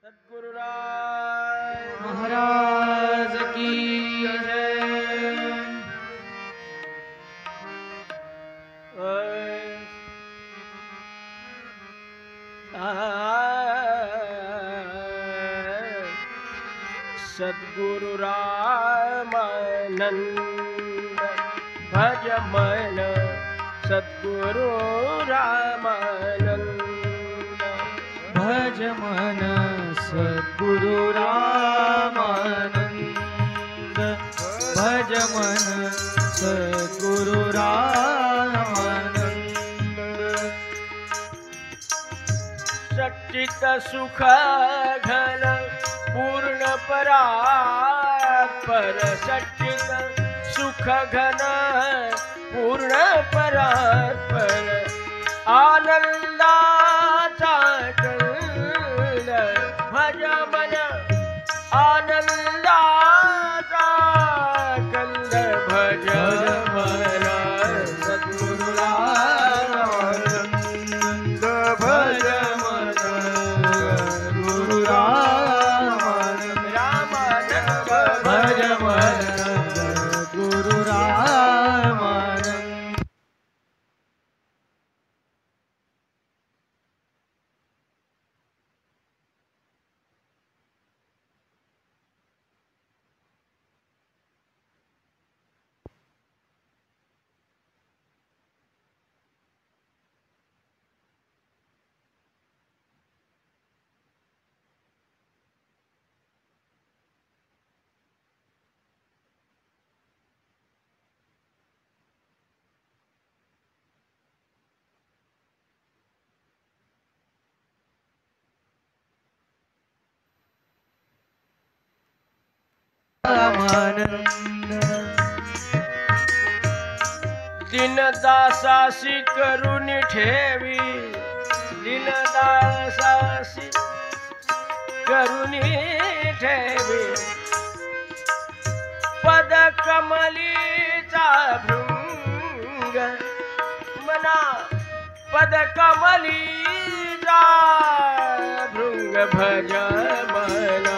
सद्गुरुराय महाराज की सद्गुरु रामानंद भज मन सद्गुरु रामानंद भज मन सद्गुरु रामानंद भज मन सद्गुरु रामानंद सच्चित सुख घन पूर्ण परात्पर सच्चित सुख घन पूर्ण परात्पर आनंदाचा कंद भज मन आनंदाचा कंद भज मन सद्गुरु रामानंद भज मन गुरु रामानंद भज मन गुरु रामानंद दीनदासासी करुणी ठेवी दीनदासासी करुणी ठेवी पद कमलीचा भृंग मना पद कमलीचा भृंग भज मना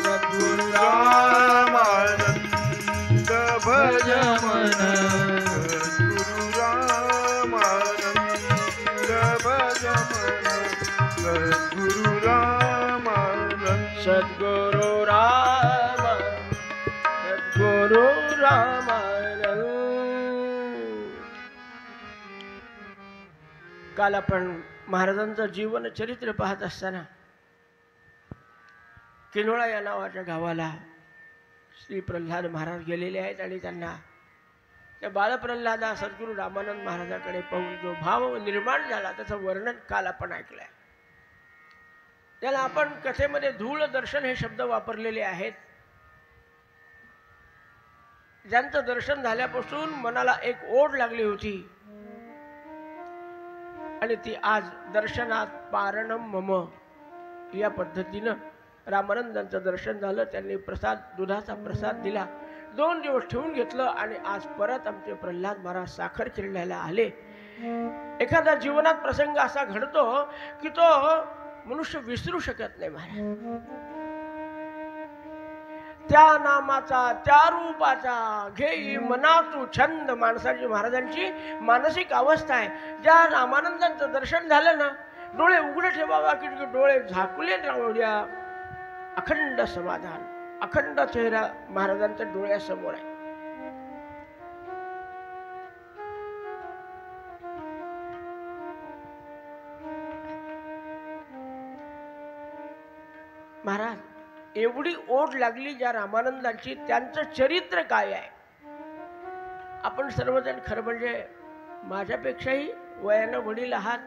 सद्गुरु रामानंद भज मन गुरु रामानंद भज मन गुरु रामानंद सद्गुरु राम सद्गुरु रामानंद. काल आपण महाराजांचं जीवन चरित्र पाहत असताना किनोळा या नावाच्या गावाला श्री प्रल्हाद महाराज गेलेले आहेत आणि त्यांना त्या बालप्रल्हादा सद्गुरु रामानंद महाराजाकडे पाहून जो भाव निर्माण झाला त्याचं वर्णन काल आपण ऐकलंय. त्याला आपण कथेमध्ये धूळ दर्शन हे शब्द वापरलेले आहेत. ज्यांचं दर्शन झाल्यापासून मनाला एक ओढ लागली होती आणि ती आज दर्शनात पारणम मम या पद्धतीनं रामानंदांचं दर्शन झालं. त्यांनी प्रसाद दुधाचा प्रसाद दिला. 2 दिवस ठेवून घेतलं आणि आज परत आमचे प्रल्हाद महाराज साखर किरण्याला आले. एखादा जीवनात प्रसंग असा घडतो की तो मनुष्य विसरू शकत नाही महाराज. त्या नामाचा त्या रूपाचा घेई मनातू छंद माणसाची महाराजांची मानसिक अवस्था आहे. ज्या रामानंदांचं दर्शन झालं ना डोळे उघडे ठेवावा की डोळे झाकले राहू द्या. अखंड समाधान अखंड चेहरा महाराजांच्या डोळ्यासमोर आहे. महाराज एवढी ओढ लागली ज्या रामानंदांची त्यांचं चरित्र काय आहे. आपण सर्वजण खरं म्हणजे माझ्यापेक्षाही वयानं वडील आहात.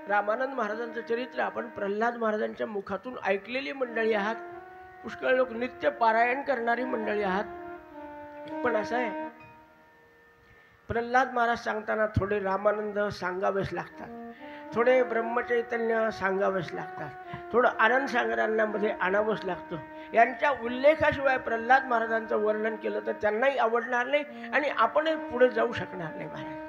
रामानंद महाराजांचं चरित्र आपण प्रल्हाद महाराजांच्या मुखातून ऐकलेली मंडळी आहात. पुष्कळ लोक नित्य पारायण करणारी मंडळी आहात. पण असं आहे प्रल्हाद महाराज सांगताना थोडे रामानंद सांगावेच लागतात, थोडे ब्रह्मचैतन्य सांगावेच लागतात, थोडं आनंद सागरांमध्ये आणावंच लागतं. यांच्या उल्लेखाशिवाय प्रल्हाद महाराजांचं वर्णन केलं तर त्यांनाही आवडणार नाही आणि आपणही पुढे जाऊ शकणार नाही. महाराज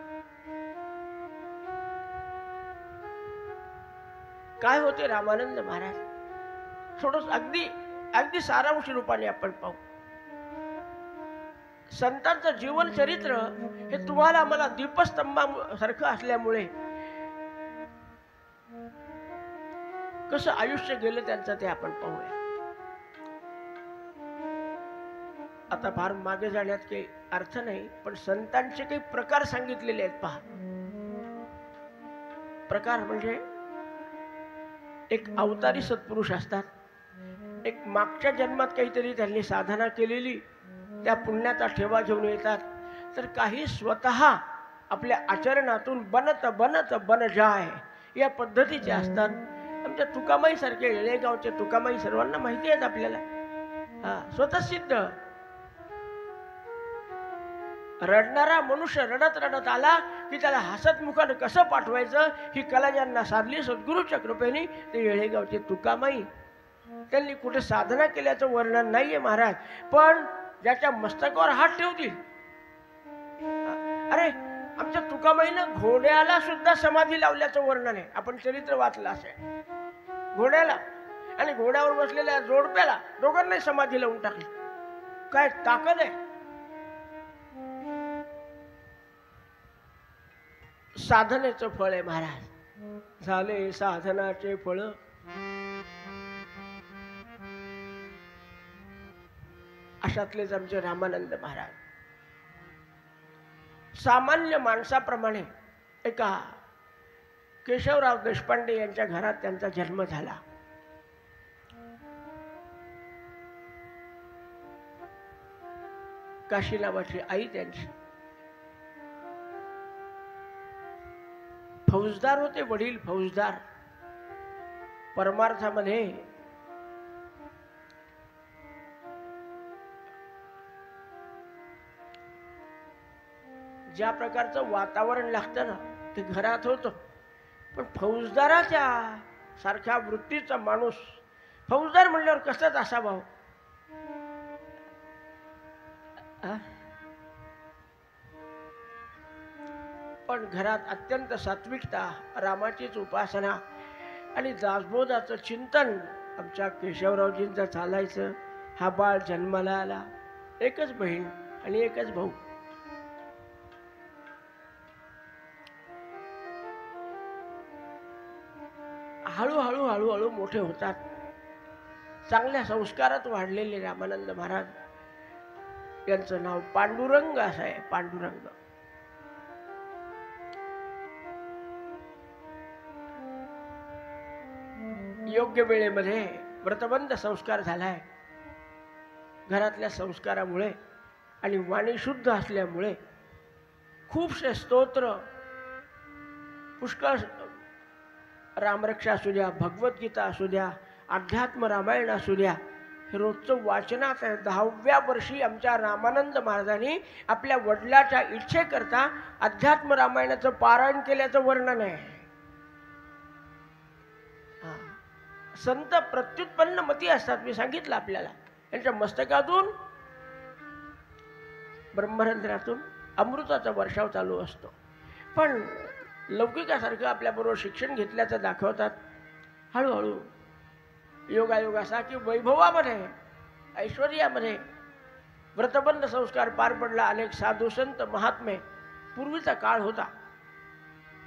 काय होते रामानंद महाराज थोडं अगदी अगदी सारांश रूपाने आपण पाहू. संतांचं जीवन चरित्र हे तुम्हाला मला दीपस्तंभासारखं असल्यामुळे कसं आयुष्य गेलं त्यांचं ते आपण पाहूया. आता फार मागे जाण्यात काही अर्थ नाही, पण संतांचे काही प्रकार सांगितलेले आहेत पहा. प्रकार म्हणजे एक अवतारी सत्पुरुष असतात, एक मागच्या जन्मात काहीतरी त्यांनी साधना केलेली त्या पुण्याचा ठेवा घेऊन येतात, तर काही स्वतः आपल्या आचरणातून बनत बनत बन जाय या पद्धतीचे असतात. आमच्या तुकामाई सारखे येळेगावचे तुकामाई सर्वांना माहिती आहेत आपल्याला. स्वतः सिद्ध. रडणारा मनुष्य रडत रडत आला की त्याला हसत मुखानं कसं पाठवायचं ही कला ज्यांना साधली सद्गुरूच्या कृपेने ते येळेगावचे तुकामाई. त्यांनी कुठे साधना केल्याचं वर्णन नाहीये महाराज, पण ज्याच्या मस्तकावर हात ठेवतील. अरे आमच्या तुकामाईनं घोड्याला सुद्धा समाधी लावल्याचं वर्णन आहे. आपण चरित्र वाचलं असेल. घोड्याला आणि घोड्यावर बसलेल्या जोडप्याला दोघांनाही समाधी लावून टाकली. काय ताकद आहे. साधनेचं फळ आहे महाराज. झाले साधनाचे फळ. अशातलेच आमचे रामानंद महाराज. सामान्य माणसाप्रमाणे एका केशवराव देशपांडे यांच्या घरात त्यांचा जन्म झाला. काशी नावाची आई त्यांची. फौजदार होते वडील, फौजदार. परमार्थामध्ये ज्या प्रकारचं वातावरण लागतं ना ते घरात होतं, पण फौजदाराच्या सारख्या वृत्तीचा माणूस फौजदार म्हणल्यावर कसाच असावा. पण घरात अत्यंत सात्विकता, रामाचीच उपासना आणि दासबोधाचं चिंतन आमच्या केशवरावजींचं चालायचं. हा बाळ जन्माला आला. एकच बहीण आणि एकच भाऊ. हळूहळू हळूहळू मोठे होतात. चांगल्या संस्कारात वाढलेले रामानंद महाराज यांचं नाव पांडुरंग असं आहे. पांडुरंग. योग्य वेळेमध्ये व्रतबंध संस्कार झालाय. घरातल्या संस्कारामुळे आणि वाणी शुद्ध असल्यामुळे खूपसे स्तोत्र, पुष्कळ रामरक्षा असू द्या, भगवद्गीता असू द्या, अध्यात्म रामायण असू द्या, हे रोजचं वाचनात आहे. 10व्या वर्षी आमच्या रामानंद महाराजांनी आपल्या वडिलाच्या इच्छेकरता अध्यात्म रामायणाचं पारायण केल्याचं वर्णन आहे. संत प्रत्युत्पन्न मती असतात. मी सांगितलं आपल्याला. यांच्या मस्तकातून ब्रह्मरंध्रातून अमृताचा वर्षाव चालू असतो. पण लौकिकासारखं आपल्याबरोबर शिक्षण घेतल्याचं दाखवतात. हळूहळू योगायोग असा की वैभवामध्ये, ऐश्वर्यामध्ये व्रतबंध संस्कार पार पडला. अनेक साधू संत महात्मे. पूर्वीचा काळ होता.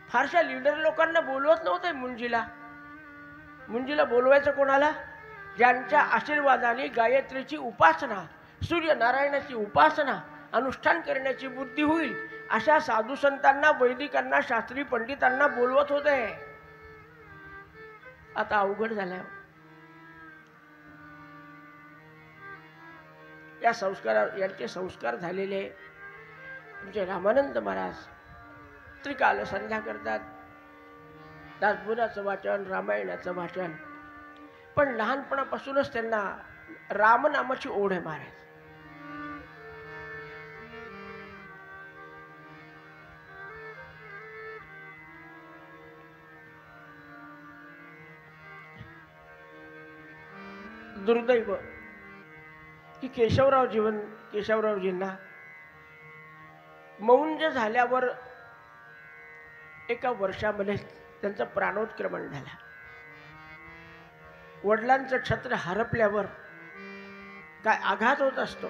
फारशा लीडर लोकांना बोलवत नव्हते मुंजीला. मुंजीला बोलवायचं कोणाला? ज्यांच्या आशीर्वादाने गायत्रीची उपासना, सूर्यनारायणाची उपासना, अनुष्ठान करण्याची बुद्धी होईल अशा साधू संतांना, वैदिकांना, शास्त्री पंडितांना बोलवत होते. आता अवघड झालंय. या यांचे संस्कार झालेले म्हणजे रामानंद महाराज त्रिकाल संध्या करतात. दासबोधाचं वाचन, रामायणाचं वाचन. पण लहानपणापासूनच त्यांना रामनामाची ओढ आहे महाराज. दुर्दैव की केशवरावजींना मौंज झाल्यावर एका वर्षामध्ये त्यांचं प्राणोत्क्रमण झालं. वडिलांचं छत्र हरपल्यावर काय आघात होत असतो,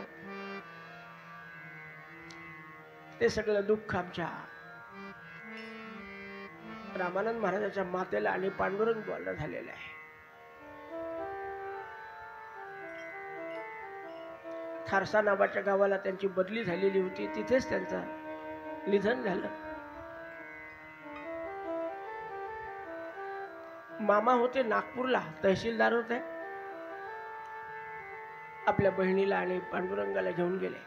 ते सगळं दुःख आमच्या रामानंद महाराजांच्या मातेला आणि पांडुरंग बुवाला झालेलं आहे. थारसा नावाच्या गावाला त्यांची बदली झालेली होती, तिथेच त्यांचं निधन झालं. मामा होते नागपूरला, तहसीलदार होते. आपल्या बहिणीला आणि पांडुरंगाला घेऊन गेले.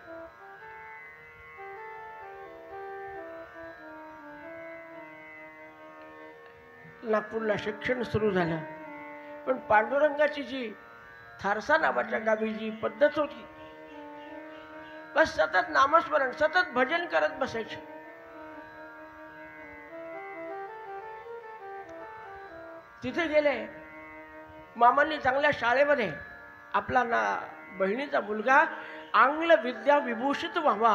नागपूरला शिक्षण सुरू झालं. पण पांडुरंगाची जी थारसा नावाच्या गावी जी पद्धत होती, बस सतत नामस्मरण, सतत भजन करत बसायचे. तिथे गेले. मामांनी चांगल्या शाळेमध्ये आपला बहिणीचा मुलगा आंग्ल विद्या विभूषित व्हावा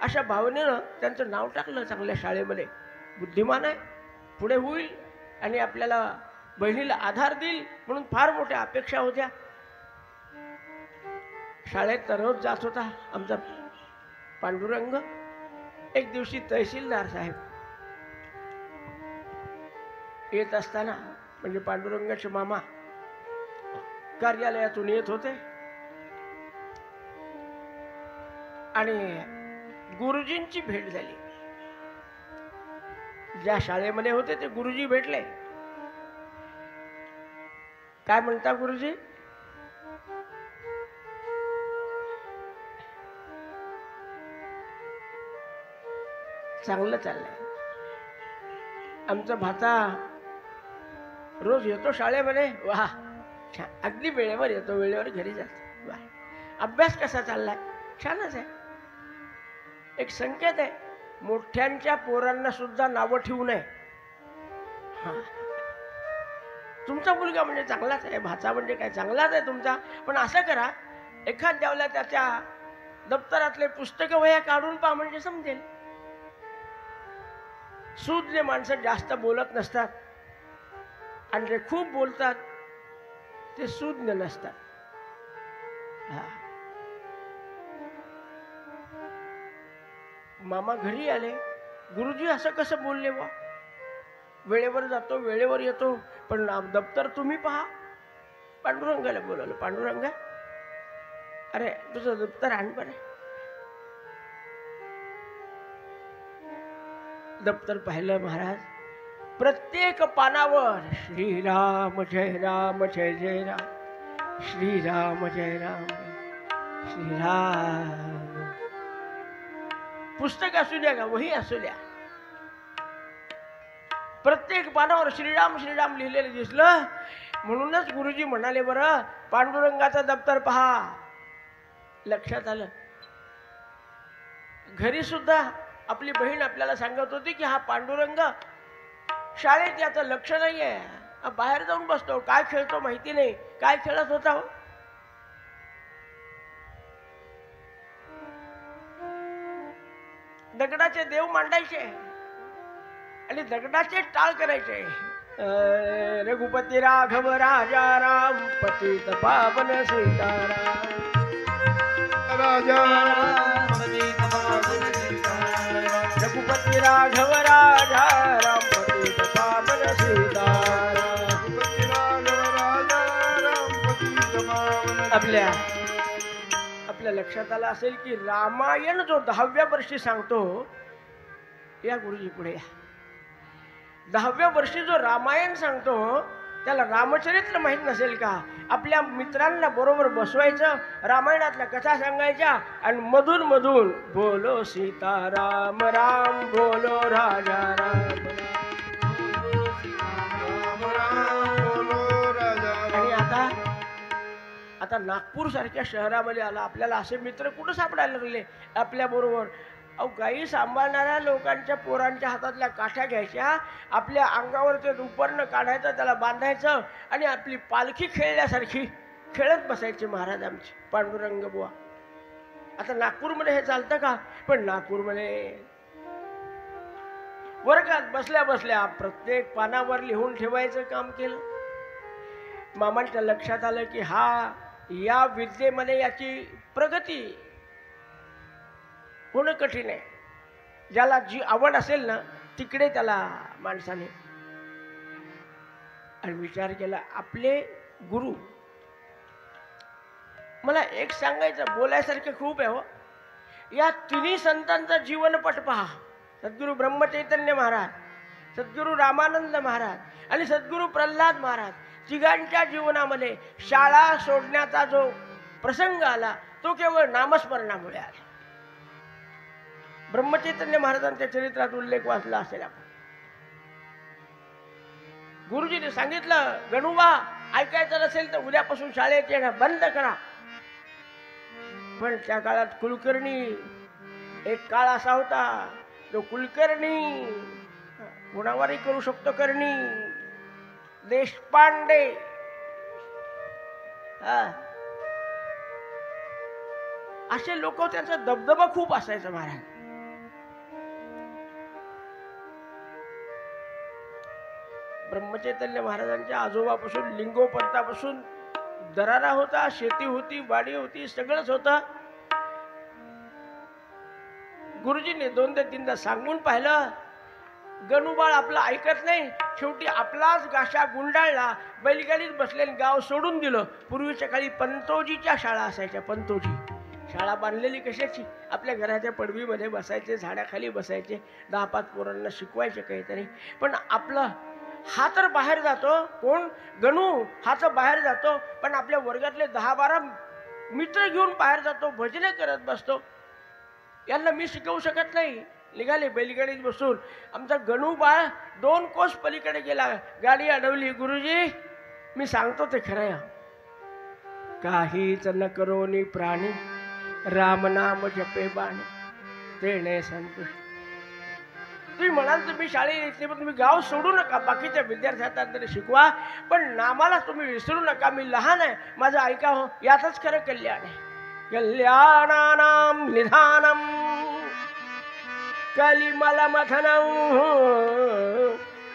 अशा भावनेनं त्यांचं नाव टाकलं चांगल्या शाळेमध्ये. बुद्धिमान आहे, पुढे होईल आणि आपल्याला बहिणीला आधार देईल म्हणून फार मोठ्या अपेक्षा होत्या. शाळेत तर रोज जात होता आमचा पांडुरंग. एक दिवशी तहसीलदार साहेब येत असताना, म्हणजे पांडुरंगाचे मामा कार्यालयातून येत होते आणि गुरुजींची भेट झाली. ज्या शाळेमध्ये होते ते गुरुजी भेटले. काय म्हणता गुरुजी? चांगलं चाललंय. आमचा भाता रोज येतो शाळेमध्ये. वाह, छान, अगदी वेळेवर येतो, वेळेवर घरी जातो. वाह, अभ्यास कसा चाललाय? छानच आहे. एक संकेत आहे, मोठ्यांच्या पोरांना सुद्धा नावं ठेवू नये. हा, तुमचा मुलगा म्हणजे चांगलाच आहे, भाचा म्हणजे काय चांगलाच आहे तुमचा. पण असं करा, एखाद्याला त्याच्या दप्तरातले पुस्तकं वह्या काढून पहा, म्हणजे समजेल. सूज्ञ माणसं जास्त बोलत नसतात आणि जे खूप बोलतात ते सूज्ञ नसतात. हा, मामा घरी आले. गुरुजी असं कसं बोलले बा? वेळेवर जातो, वेळेवर येतो, पण दप्तर तुम्ही पहा. पांडुरंगाला बोलवलं. पांडुरंगा, अरे तुझं दप्तर आण बरं. दप्तर पाहिलं महाराज. प्रत्येक पानावर श्रीराम जय राम जय जय राम, श्रीराम जय राम श्रीराम. पुस्तक असू द्या का वही असू द्या, प्रत्येक पानावर श्रीराम श्रीराम लिहिलेलं दिसलं. म्हणूनच गुरुजी म्हणाले, बरं पांडुरंगाचं दप्तर पहा. लक्षात आलं. घरी सुद्धा आपली बहीण आपल्याला सांगत होती की हा पांडुरंग शाळेत याचं लक्ष नाहीये, बाहेर जाऊन बसतो, काय खेळतो माहिती नाही. काय खेळत होता हो? दगडाचे देव मांडायचे आणि दगडाचे टाळ करायचे. रघुपती राघव राजा राम पतित पावन सीताराम, राजा रघुपती राघव राजा राम पतित पावन सीताराम. आपल्या लक्षात आलं असेल की रामायण जो 10व्या वर्षी सांगतो, या गुरुजी पुढे या, 10व्या वर्षी जो रामायण सांगतो त्याला रामचरित्र माहित नसेल का? आपल्या मित्रांना बरोबर बसवायचं, रामायणातल्या कथा सांगायच्या आणि मधून मधून बोलो सीताराम राम, बोलो राजा राम. आणि आता नागपूर सारख्या शहरामध्ये आला, आपल्याला असे मित्र कुठं सापडायला लागले आपल्या बरोबर? अहो, गायी सांभाळणाऱ्या लोकांच्या पोरांच्या हातातल्या काठ्या घ्यायच्या, आपल्या अंगावरचे उपरणं काढायचं, त्याला बांधायचं आणि आपली पालखी खेळल्यासारखी खेळत बसायचे महाराज आमचे पांडुरंग बुवा. आता नागपूरमध्ये हे चालतं का? पण नागपूरमध्ये वर्गात बसल्या बसल्या प्रत्येक पानावर लिहून ठेवायचं काम केलं. मामांच्या लक्षात आलं की हा या विद्येमध्ये याची प्रगती होणं कठीण आहे. ज्याला जी आवड असेल ना तिकडे त्याला माणसाने आणि विचार केला आपले गुरु. मला एक सांगायचं बोलायसारखे खूप आहे हो. या तिन्ही संतांचा जीवनपट पहा. सद्गुरू ब्रह्मचैतन्य महाराज, सद्गुरू रामानंद महाराज आणि सद्गुरू प्रल्हाद महाराज, तिघांच्या जीवनामध्ये शाळा सोडण्याचा जो प्रसंग आला तो केवळ नामस्मरणामुळे आला. ब्रह्मचैतन्य महाराजांच्या चरित्रात उल्लेख वाचला असेल आपण. गुरुजीने सांगितलं गणूबा ऐकायचं नसेल तर उद्यापासून शाळेत येणं बंद करा. पण त्या काळात कुलकर्णी, एक काळ असा होता जो कुलकर्णी गुणावारी करू शकतो करणी, देशपांडे, असे लोक, त्यांचा दबदबा खूप असायचा महाराज. ब्रह्मचैतन्य महाराजांच्या आजोबापासून लिंगोपंतापासून दरारा होता, शेती होती, वाडी होती, सगळंच होतं. गुरुजीने दोनदा तीनदा सांगून पाहिलं, गणूबाळ आपलं ऐकत नाही. शेवटी आपलाच गाशा गुंडाळला, बैलगाडीत बसलेलं गाव सोडून दिलं. पूर्वीच्या काळी पंतोजीच्या शाळा असायच्या. पंतोजी शाळा बांधलेली कशाची? आपल्या घराच्या पडवीमध्ये बसायचे, झाडाखाली बसायचे, 10-5 पोरांना शिकवायचे काहीतरी. पण आपलं हा तर बाहेर जातो, कोण गणू, हा तर बाहेर जातो, पण आपल्या वर्गातले 10-12 मित्र घेऊन बाहेर जातो, भजने करत बसतो. यांना मी शिकवू शकत नाही. निघाले बैलगाडीत बसून. आमचा गणू बाळ 2 कोस पलीकडे गेला, गाडी अडवली. गुरुजी मी सांगतो ते खरं, काहीच न करोनी प्राणी, राम नाम जपे बाणी, तेणे संतुष्ट. तुम्ही म्हणाल तुम्ही शाळेत येतले, पण तुम्ही गाव सोडू नका, बाकीच्या विद्यार्थ्यांना तरी शिकवा, पण नामाला तुम्ही विसरू नका. मी लहान आहे, माझं ऐका हो, यातच खरं कल्याण आहे. कल्याणानां निधानम कलिमलमथनं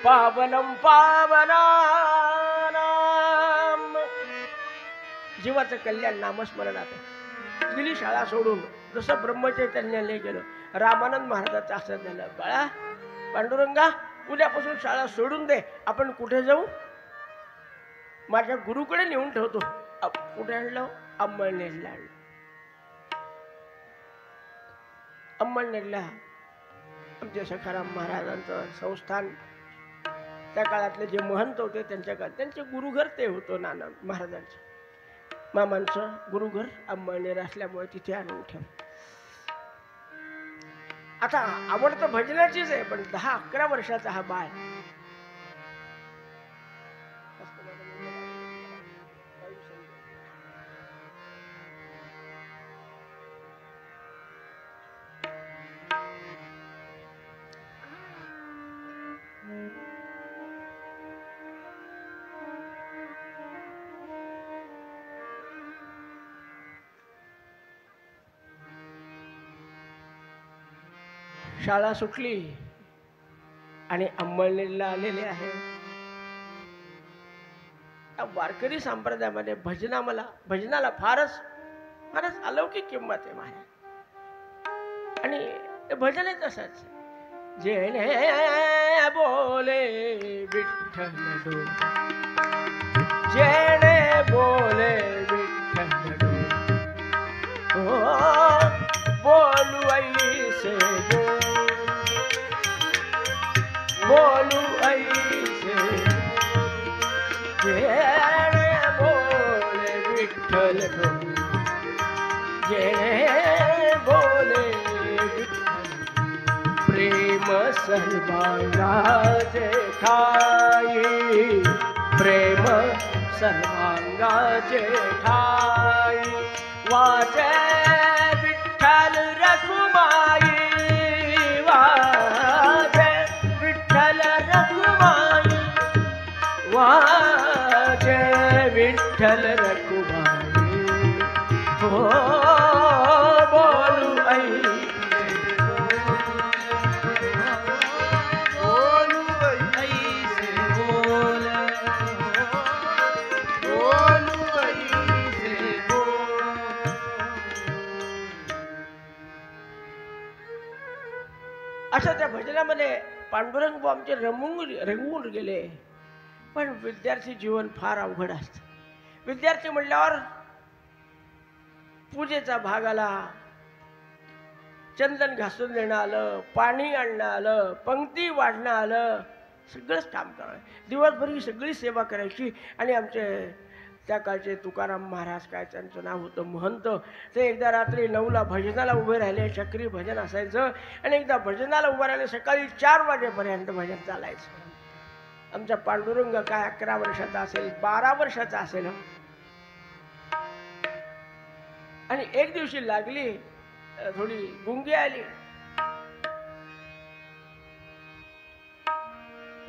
पावनं पावनानां. जीवाचं कल्याण नामस्मरणात. गेली शाळा सोडून, जसं ब्रह्मचैतन्याने गेलं. रामानंद महाराजाचं असं झालं, बाळा पांडुरंगा उद्यापासून शाळा सोडून दे, आपण कुठे जाऊ? माझ्या गुरुकडे नेऊन ठेवतो. कुठे आणलं? अंमळनेरला आणलं. अंमळनेरला आमचे सखाराम महाराजांचं संस्थान, त्या काळातले जे महंत होते त्यांच्या काळात त्यांचे गुरुघर ते होतं. नाना महाराजांचं मामांचं गुरुघर अंमळनेर असल्यामुळे तिथे आणून ठेव. आता आवडतं भजनाचीच आहे, पण 10-11 वर्षाचा हा बाळ. शाळा सुटली आणि अंमळनेरला आलेले आहे. वारकरी संप्रदायामध्ये भजनाला फारच अलौकिक किंमत आहे महाराज. आणि भजन आहे तसंच, जेणे बोले विठ्ठल डो, जेणे बोले विठ्ठल डो, बोलू ऐसे जो, बोलू ऐसे, जेणे बोले विठ्ठल डो, जेणे बोले विठ्ठल. प्रेम सर्वांगाचे ठाई, प्रेम सर्वांगाचे ठाई, वाचे विठ्ठल रखुमाई, वाचे विठ्ठल रखुमाई, वाचे विठ्ठल रखुमाई. हो बोलू ऐसे, बोलू ऐसे बोले, असं त्या भजनामध्ये पांडुरंग बुवा आमचे रंगून गेले. पण विद्यार्थी जीवन फार अवघड असतं. विद्यार्थी म्हणल्यावर पूजेचा भाग आला, चंदन घासून देणं आलं, पाणी आणणं आलं, पंक्ती वाढणं आलं, सगळंच काम करायचं. दिवसभर ही सगळी सेवा करायची. आणि आमचे त्या काळचे तुकाराम महाराज, काय त्यांचं नाव होतं, महंत, ते एकदा रात्री 9ला भजनाला उभे राहिले. चक्री भजन असायचं. आणि एकदा भजनाला उभं राहिले, सकाळी 4 वाजेपर्यंत भजन चालायचं. आमचा पांडुरंग काय 11 वर्षाचा असेल, 12 वर्षाचा असेल. आणि एक दिवशी लागली, थोडी गुंगी आली.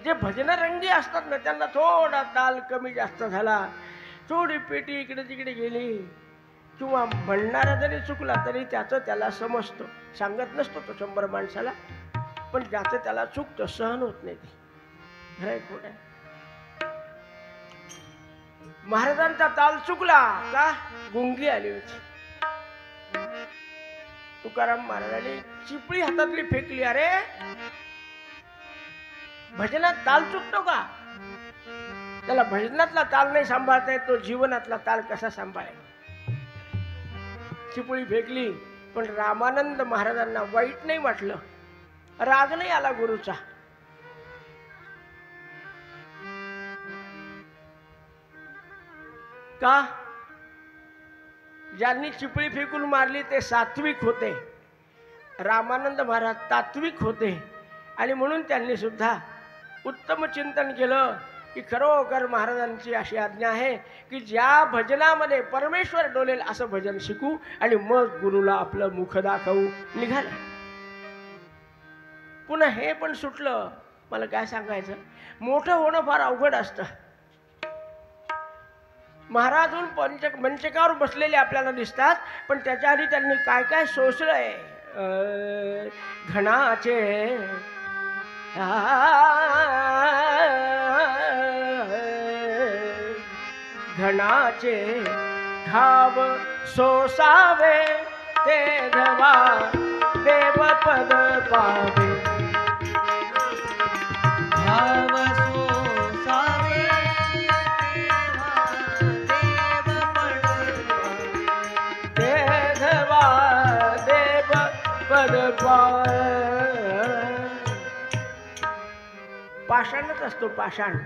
जे भजनरंगी असतात ना, त्यांना थोडा ताल कमी जास्त झाला, थोडी पेटी इकडे तिकडे गेली, किंवा म्हणणारा जरी चुकला तरी त्याचं त्याला समजतं. सांगत नसतो तो 100 माणसाला, पण ज्याचं त्याला चुकतं, सहन होत नाही ती. खरंय खोटं? महाराजांचा ताल चुकला का गुंगी आली होती. तुकाराम महाराजांनी चिपळी हातातली फेकली. अरे भजनात ताल चुकतो का? त्याला भजनातला ताल नाही सांभाळता येत, तो जीवनातला ताल कसा सांभाळेल? चिपळी फेकली. पण रामानंद महाराजांना वाईट नाही वाटलं, राग नाही आला गुरुचा. का? ज्यांनी चिपळी फेकून मारली ते सात्विक होते, रामानंद महाराज तात्विक होते. आणि म्हणून त्यांनी सुद्धा उत्तम चिंतन केलं की खरोखर महाराजांची अशी आज्ञा आहे की ज्या भजनामध्ये परमेश्वर डोलेल असं भजन शिकू, आणि मग गुरुला आपलं मुख दाखवू निघाले. पुन्हा हे पण सुटलं. मला काय सांगायचं, मोठं होणं फार अवघड असतं. महाराजून मंचकावर बसलेले आपल्याला दिसतात, पण त्याच्या आधी त्यांनी काय काय सोसलंय. घणाचे घणाचे घाव सोसावे, ते धवा देवपद पावे. घाव सोसावे, ते धवा देवपद पावे. पाषाणच असतो पाषाण,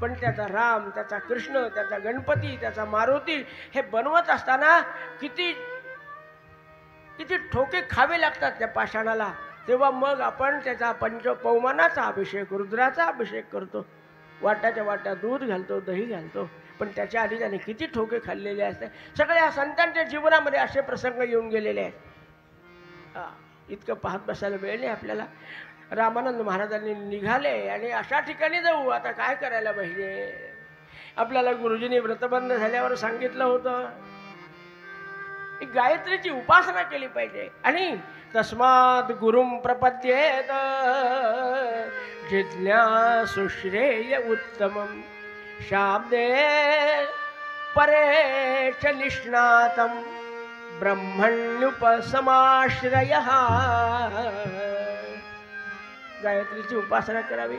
पण त्याचा राम, त्याचा कृष्ण, त्याचा गणपती, त्याचा मारुती हे बनवत असताना किती किती ठोके खावे लागतात त्या पाषाणाला. तेव्हा मग आपण त्याचा पंचपौमानाचा अभिषेक, रुद्राचा अभिषेक करतो. वाटाच्या वाटा दूध घालतो, दही घालतो, पण त्याच्या आधी त्याने किती ठोके खाल्लेले असतात. सगळ्या संतांच्या जीवनामध्ये असे प्रसंग येऊन गेलेले आहेत. इतकं पाहत बसायला वेळ नाही आपल्याला. रामानंद महाराजांनी निघाले आणि अशा ठिकाणी जाऊ. आता काय करायला पाहिजे? आपल्याला गुरुजींनी व्रतबंध झाल्यावर सांगितलं होतं गायत्रीची उपासना केली पाहिजे. आणि तस्मात् गुरुं प्रपद्येत जिज्ञासु श्रेय उत्तमं शाब्दे परे च निष्णातं ब्रह्मण्युपसमाश्रयः. गायत्रीची उपासना करावी,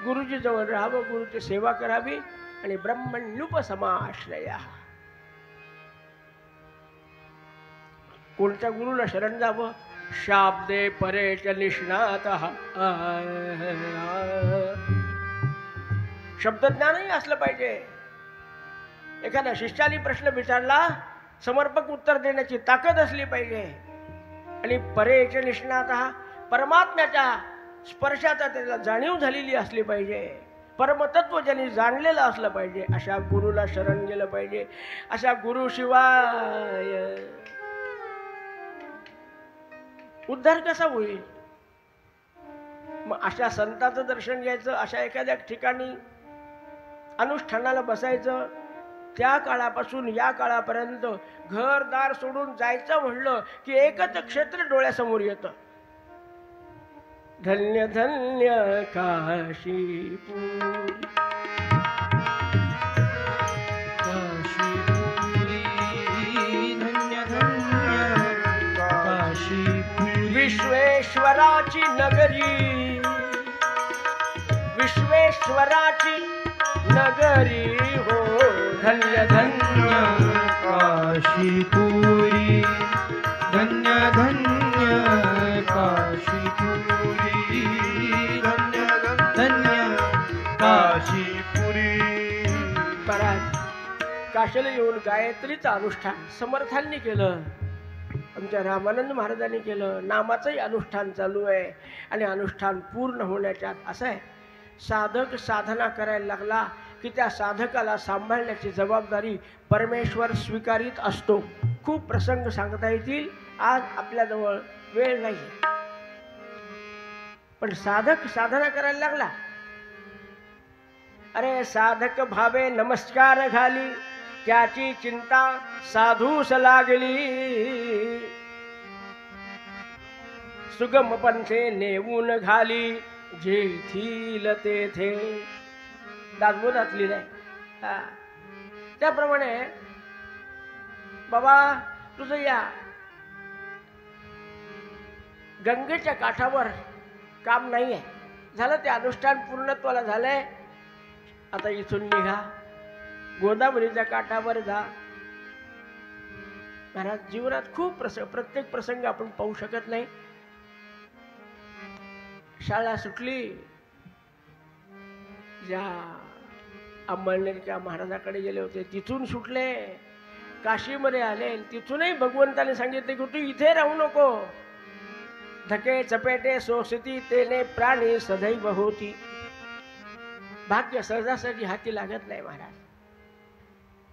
गुरुजी जवळ राहावं, गुरुची सेवा करावी, आणि ब्रह्मण्युपसमाश्रयः. कोणत्या गुरुला शरण जावं? शाब्दे परे च निष्णातः. शब्दज्ञानही असलं पाहिजे. एखाद्या शिष्याने प्रश्न विचारला, समर्पक उत्तर देण्याची ताकद असली पाहिजे. आणि परे च निष्णातः, परमात्म्याच्या स्पर्शाचा त्याला जाणीव झालेली असली पाहिजे. परमतत्व ज्यांनी जाणलेलं असलं पाहिजे. अशा गुरुला शरण गेलं पाहिजे. अशा गुरुशिवाय उद्धार कसा होईल? मग अशा संतांचं दर्शन घ्यायचं, अशा एखाद्या ठिकाणी अनुष्ठानाला बसायचं. त्या काळापासून या काळापर्यंत घरदार सोडून जायचं म्हणलं की एकच क्षेत्र डोळ्यासमोर येतं. धन्य धन्य काशीपुरी, काशीपुरी, धन्य धन्य काशीपुरी. विश्वेश्वराची काशीची नगरी, विश्वेश्वराची नगरी हो. धन्य धन्य काशीपुरी, धन्य धन्य काशीपुरी, धन्य धन्य काशीपुरी. महाराज काशीला येऊन गायत्रीचं अनुष्ठान समर्थांनी केलं, आमच्या रामानंद महाराजांनी केलं. नामाचंही अनुष्ठान चालू आहे आणि अनुष्ठान पूर्ण होण्याच्यात असं आहे, साधक साधना करायला लागला की त्या साधकाला सांभाळण्याची जबाबदारी परमेश्वर स्वीकारित असतो. खूप प्रसंग सांगता येतील, आज आपल्याजवळ वेळ नाही. पण साधक साधना करायला लागला. अरे साधक भावे नमस्कार घाली, त्याची चिंता साधूस लागली. सुगम पंथे नेऊन घाली, जेथील तेथे. दासबोधात लिहिलंय. हा त्याप्रमाणे बाबा तुझं या गंगेच्या काठावर काम नाही आहे, झालं ते अनुष्ठान पूर्णत्वाला झालंय. आता इथून निघा, गोदावरीच्या काठावर जा. महाराज जीवनात खूप प्रत्येक प्रसंग आपण पाहू शकत नाही. शाळा सुटली, ज्या अंमळनेरच्या महाराजाकडे गेले होते तिथून सुटले, काशीमध्ये आले. तिथूनही भगवंताने सांगितले की तू इथे राहू नको. धके चपेटे सोसती तेने प्राणी सदैव होती. भाग्य सहजासहजी हाती लागत नाही महाराज.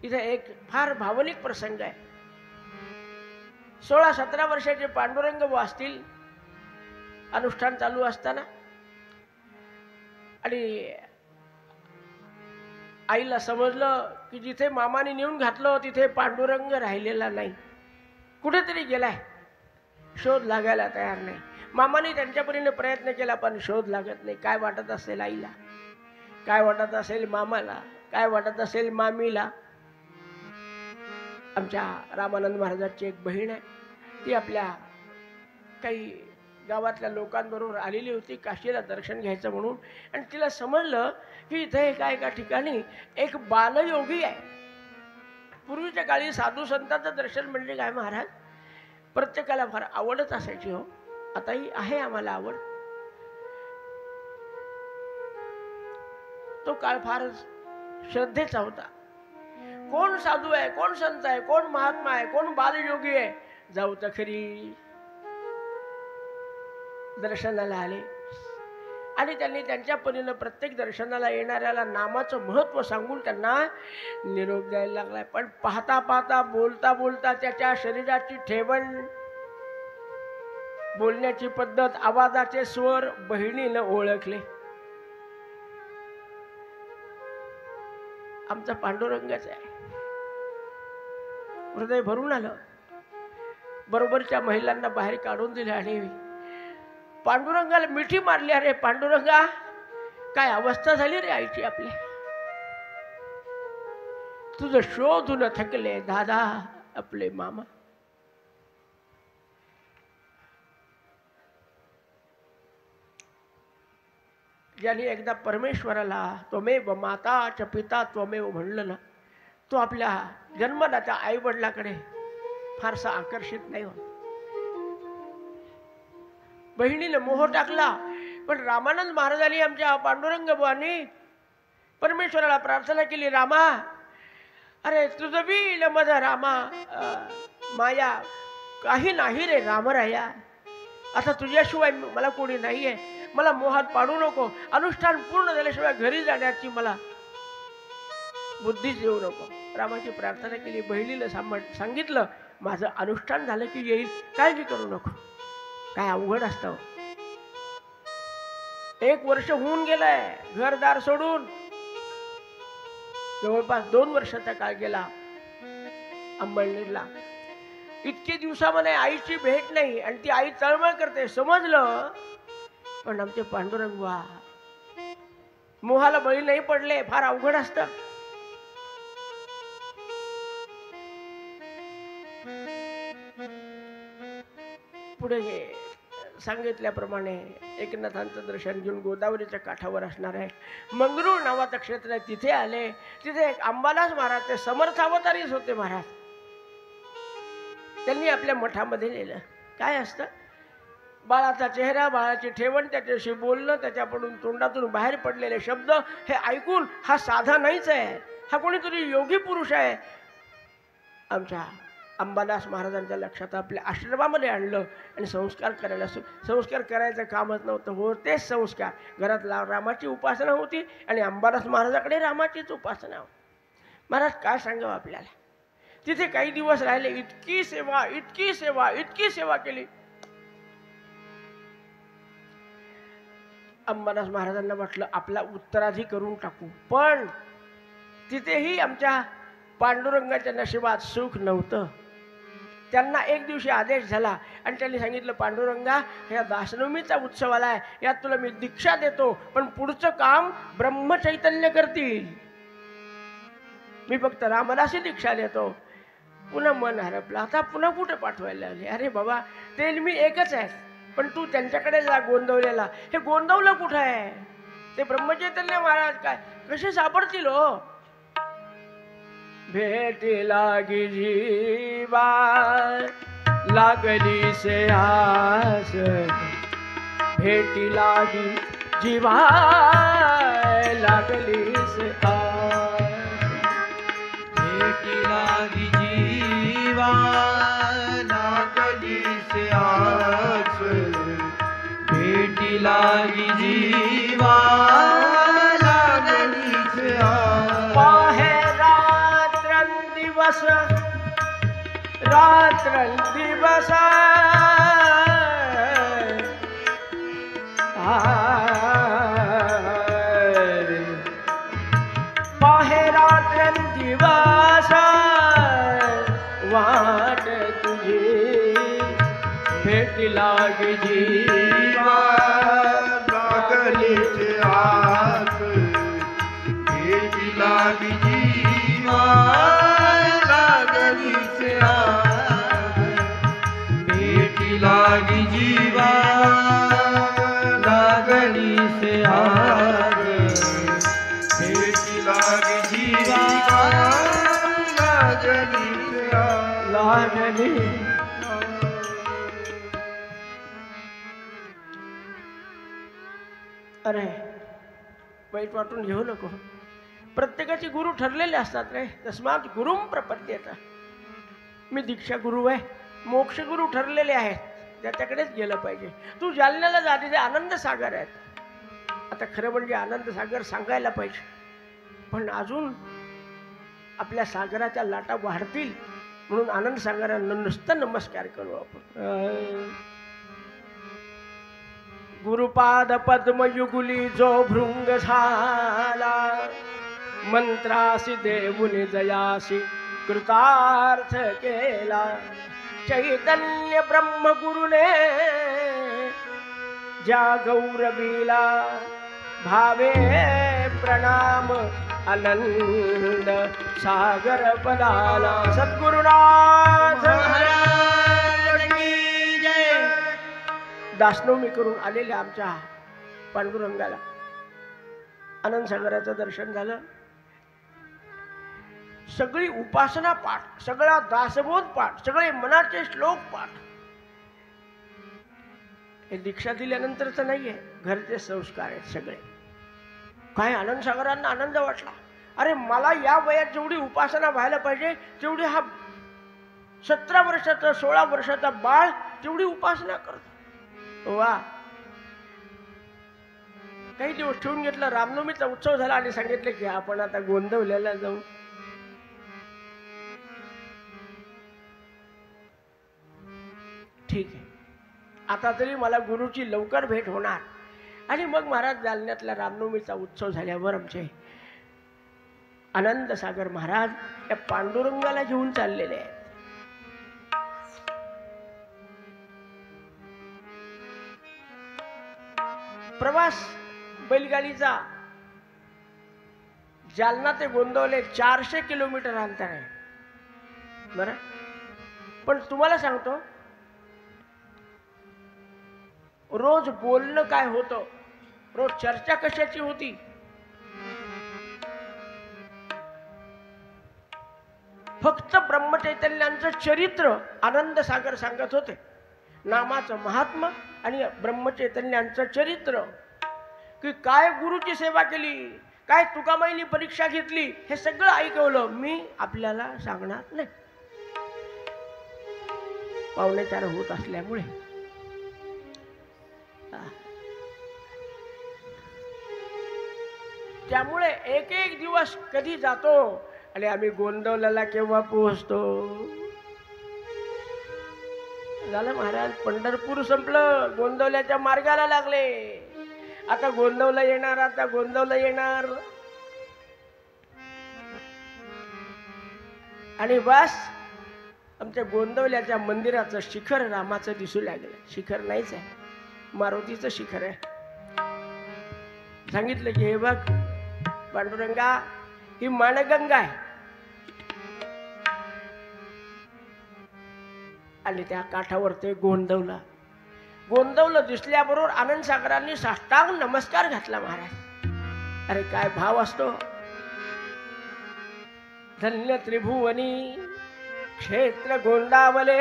इथे एक फार भावनिक प्रसंग आहे. 16-17 वर्षाचे पांडुरंग वाचतील अनुष्ठान चालू असताना, आणि आईला समजलं की जिथे मामाने नेऊन घातलं तिथे पांडुरंग राहिलेला नाही, कुठेतरी गेलाय. शोध लागायला तयार नाही. मामाने त्यांच्या परीने प्रयत्न केला पण शोध लागत नाही. काय वाटत असेल आईला, काय वाटत असेल मामाला, काय वाटत असेल मामीला. आमच्या रामानंद महाराजांची एक बहीण आहे, ती आपल्या काही गावातल्या लोकांबरोबर आलेली होती काशीला दर्शन घ्यायचं म्हणून. आणि तिला समजलं की इथे एका ठिकाणी एक बालयोगी आहे. पूर्वीच्या काळी साधू संतांचं दर्शन म्हणजे काय महाराज, प्रत्येकाला फार आवडच असायची हो. आताही आहे आम्हाला आवड. तो काळ फार श्रद्धेचा होता. कोण साधू आहे, कोण संत आहे, कोण महात्मा आहे, कोण बालयोगी आहे, जाऊ तर खरी. दर्शनाला आले आणि त्यांनी त्यांच्या परीनं प्रत्येक दर्शनाला येणाऱ्याला नामाचं महत्व सांगून त्यांना निरोप द्यायला लागलाय. पण पाहता पाहता, बोलता बोलता त्याच्या शरीराची ठेवण, बोलण्याची पद्धत, आवाजाचे स्वर बहिणीनं ओळखले. आमचा पांडुरंगच आहे. हृदय भरून आलं. बरोबरच्या महिलांना बाहेर काढून दिले आणि पांडुरंगाला मिठी मारली. अरे पांडुरंगा, काय अवस्था झाली रे आईची आपली. तुझं शोधून थकले दादा आपले मामा. ज्याने एकदा परमेश्वराला त्वमेव माता च पिता त्वमेव म्हणलं ना, तो आपल्या जन्मदात्या आई वडिलाकडे फारसा आकर्षित नाही होत. बहिणीने मोह टाकला. पण रामानंद महाराजांनी आमच्या पांडुरंग बुवांनी परमेश्वराला प्रार्थना केली, रामा, अरे तुझं बी माझा रामा, माया काही नाही रे रामराया. आता तुझ्याशिवाय मला कोणी नाहीये, मला मोहात पाडू नको. अनुष्ठान पूर्ण झाल्याशिवाय घरी जाण्याची मला बुद्धीच येऊ नको. रामाची प्रार्थना केली. बहिणीला सांगितलं, माझं अनुष्ठान झालं की येईल, काळजी करू नको. काय अवघड असतं. 1 वर्ष होऊन गेलंय घरदार सोडून. जवळपास 2 वर्षाचा काळ गेला अंमळनेरला. इतके दिवसामध्ये आईची भेट नाही आणि ती आई तळमळ करते, समजलं. पण आमचे पांडुरंग वा मोहाला बळी नाही पडले. फार अवघड असतं. पुढे सांगितल्याप्रमाणे एकनाथांचं दर्शन घेऊन गोदावरीच्या काठावर असणार आहे मंगरूळ नावाचं क्षेत्र आहे, तिथे आले. तिथे एक अंबादास महाराज, ते समर्थ अवतारीच होते महाराज. त्यांनी आपल्या मठामध्ये नेलं. काय असतं, बाळाचा चेहरा, बाळाची ठेवण, त्याच्याशी बोलणं, त्याच्याकडून तोंडातून बाहेर पडलेले शब्द हे ऐकून हा साधा नाहीच आहे, हा कोणीतरी योगी पुरुष आहे. आमच्या अंबादास महाराजांच्या लक्षात आपल्या आश्रमामध्ये आणलं आणि संस्कार करायला संस्कार करायचं कामच नव्हतं, हो तेच संस्कार. घरात रामाची उपासना होती आणि अंबादास महाराजाकडे रामाचीच उपासना होती. महाराज काय सांगावं आपल्याला, तिथे काही दिवस राहिले, इतकी सेवा इतकी सेवा इतकी सेवा केली. अंबादास महाराजांना म्हटलं आपला उत्तराधी करून टाकू, पण तिथेही आमच्या पांडुरंगाच्या नशिबात सुख नव्हतं. त्यांना एक दिवशी आदेश झाला आणि त्यांनी सांगितलं, पांडुरंगा ह्या दासनवमीचा उत्सव आलाय, यात तुला मी दीक्षा देतो, पण पुढचं काम ब्रह्मचैतन्य करतील, मी फक्त रामदासी दीक्षा देतो. पुन्हा मन हरपलं, आता पुन्हा कुठे पाठवायला लागले. अरे बाबा ते मी एकच आहे, पण तू त्यांच्याकडे जा गोंदवलेला. हे गोंदवलं कुठं आहे, ते ब्रह्मचैतन्य महाराज काय कसे सापडतील हो. भेटी लागी जीवा लागली से आस, भेटी लागी जीवा लागली से आस, भेटी लागी जीवा लागली से आस, भेटी लागी जीवा लागली से आस. पाहे दिवस रात्र दिवस पाहे रात्र दिवस वाट तुझी, भेट लागी जीवा लागली से आस, भेट लागी जीवा लागली से आस, भेट लागी जीवा लागली से आस, भेट लागी जीवा लागली से आस. लागली. अरे वाईट वाटून घेऊ नको, प्रत्येकाचे गुरु ठरलेले असतात रे. तस्मात गुरुम प्रपद्येत. मी दीक्षा गुरु आहे, मोक्ष गुरु ठरलेले आहेत, त्याच्याकडेच गेलं पाहिजे. तू जालन्याला जा, तिथे आनंद सागर आहेत. आता खरं म्हणजे आनंद सागर सांगायला पाहिजे, पण अजून आपल्या सागराच्या लाटा वाढतील म्हणून आनंद सागरांना नुसतं नमस्कार करू आपण. गुरुपाद पद्मयुगुली जो भृंग झाला, मंत्रासी देऊनी जयासी कृतार्थ केला. चैतन्य ब्रह्मगुरुने ज्या गौरवीला भावे प्रणाम, आनंद सागर पदाला. सद्गुरुनाथ महाराज की जय. दासनवमी करून आलेल्या आमच्या पांडुरंगाला आनंद सागराचं दर्शन झालं. सगळी उपासना पाठ, सगळा दासबोध पाठ, सगळे मनाचे श्लोक पाठ. हे दीक्षा दिल्यानंतरच नाहीये, घरचे संस्कार आहेत सगळे. काय आनंद सागरांना आनंद वाटला. अरे मला या वयात जेवढी उपासना व्हायला पाहिजे तेवढी हा 17 वर्षाचा 16 वर्षाचा बाळ तेवढी उपासना करतो. वा. काही दिवस ठेवून घेतलं. रामनवमीचा उत्सव झाला आणि सांगितलं की आपण आता गोंदवल्याला जाऊ. ठीक आहे, आता तरी मला गुरुची लवकर भेट होणार. आणि मग महाराज जालन्यातला रामनवमीचा उत्सव झाल्यावर आमचे आनंद सागर महाराज या पांडुरंगाला घेऊन चाललेले आहेत. प्रवास बैलगाडीचा जालना ते गोंदवले 400 किलोमीटर अंतर आहे बरं. पण तुम्हाला सांगतो रोज बोलणं काय होतं, रोज चर्चा कशाची होती. फक्त ब्रह्मचैतन्यांचं चरित्र आनंद सागर सांगत होते. नामाचं महात्मा आणि ब्रह्मचैतन्यांचं चरित्र, की काय गुरुची सेवा केली, काय तुकामाईनी परीक्षा घेतली, हे सगळं ऐकवलं. मी आपल्याला सांगणार नाही, 3:45 होत असल्यामुळे. त्यामुळे एक एक दिवस कधी जातो आणि आम्ही गोंदवल्याला केव्हा पोहोचतो. झालं महाराज, पंढरपूर संपलं, गोंदवल्याच्या मार्गाला लागले. आता गोंदवला येणार, आता गोंदवला येणार. आणि बस आमच्या गोंदवल्याच्या मंदिराचं शिखर रामाचं दिसू लागलं. शिखर नाहीच आहे, मारुतीचं शिखर आहे. सांगितलं की हे बघ पांडुरंगा, ही माणगंगा आहे. आणि त्या काठावर ते गोंदवला. गोंदवलं दिसल्याबरोबर आनंद सागरांनी साष्टांग नमस्कार घातला. महाराज, अरे काय भाव असतो. धन्य त्रिभुवनी क्षेत्र गोंदावले,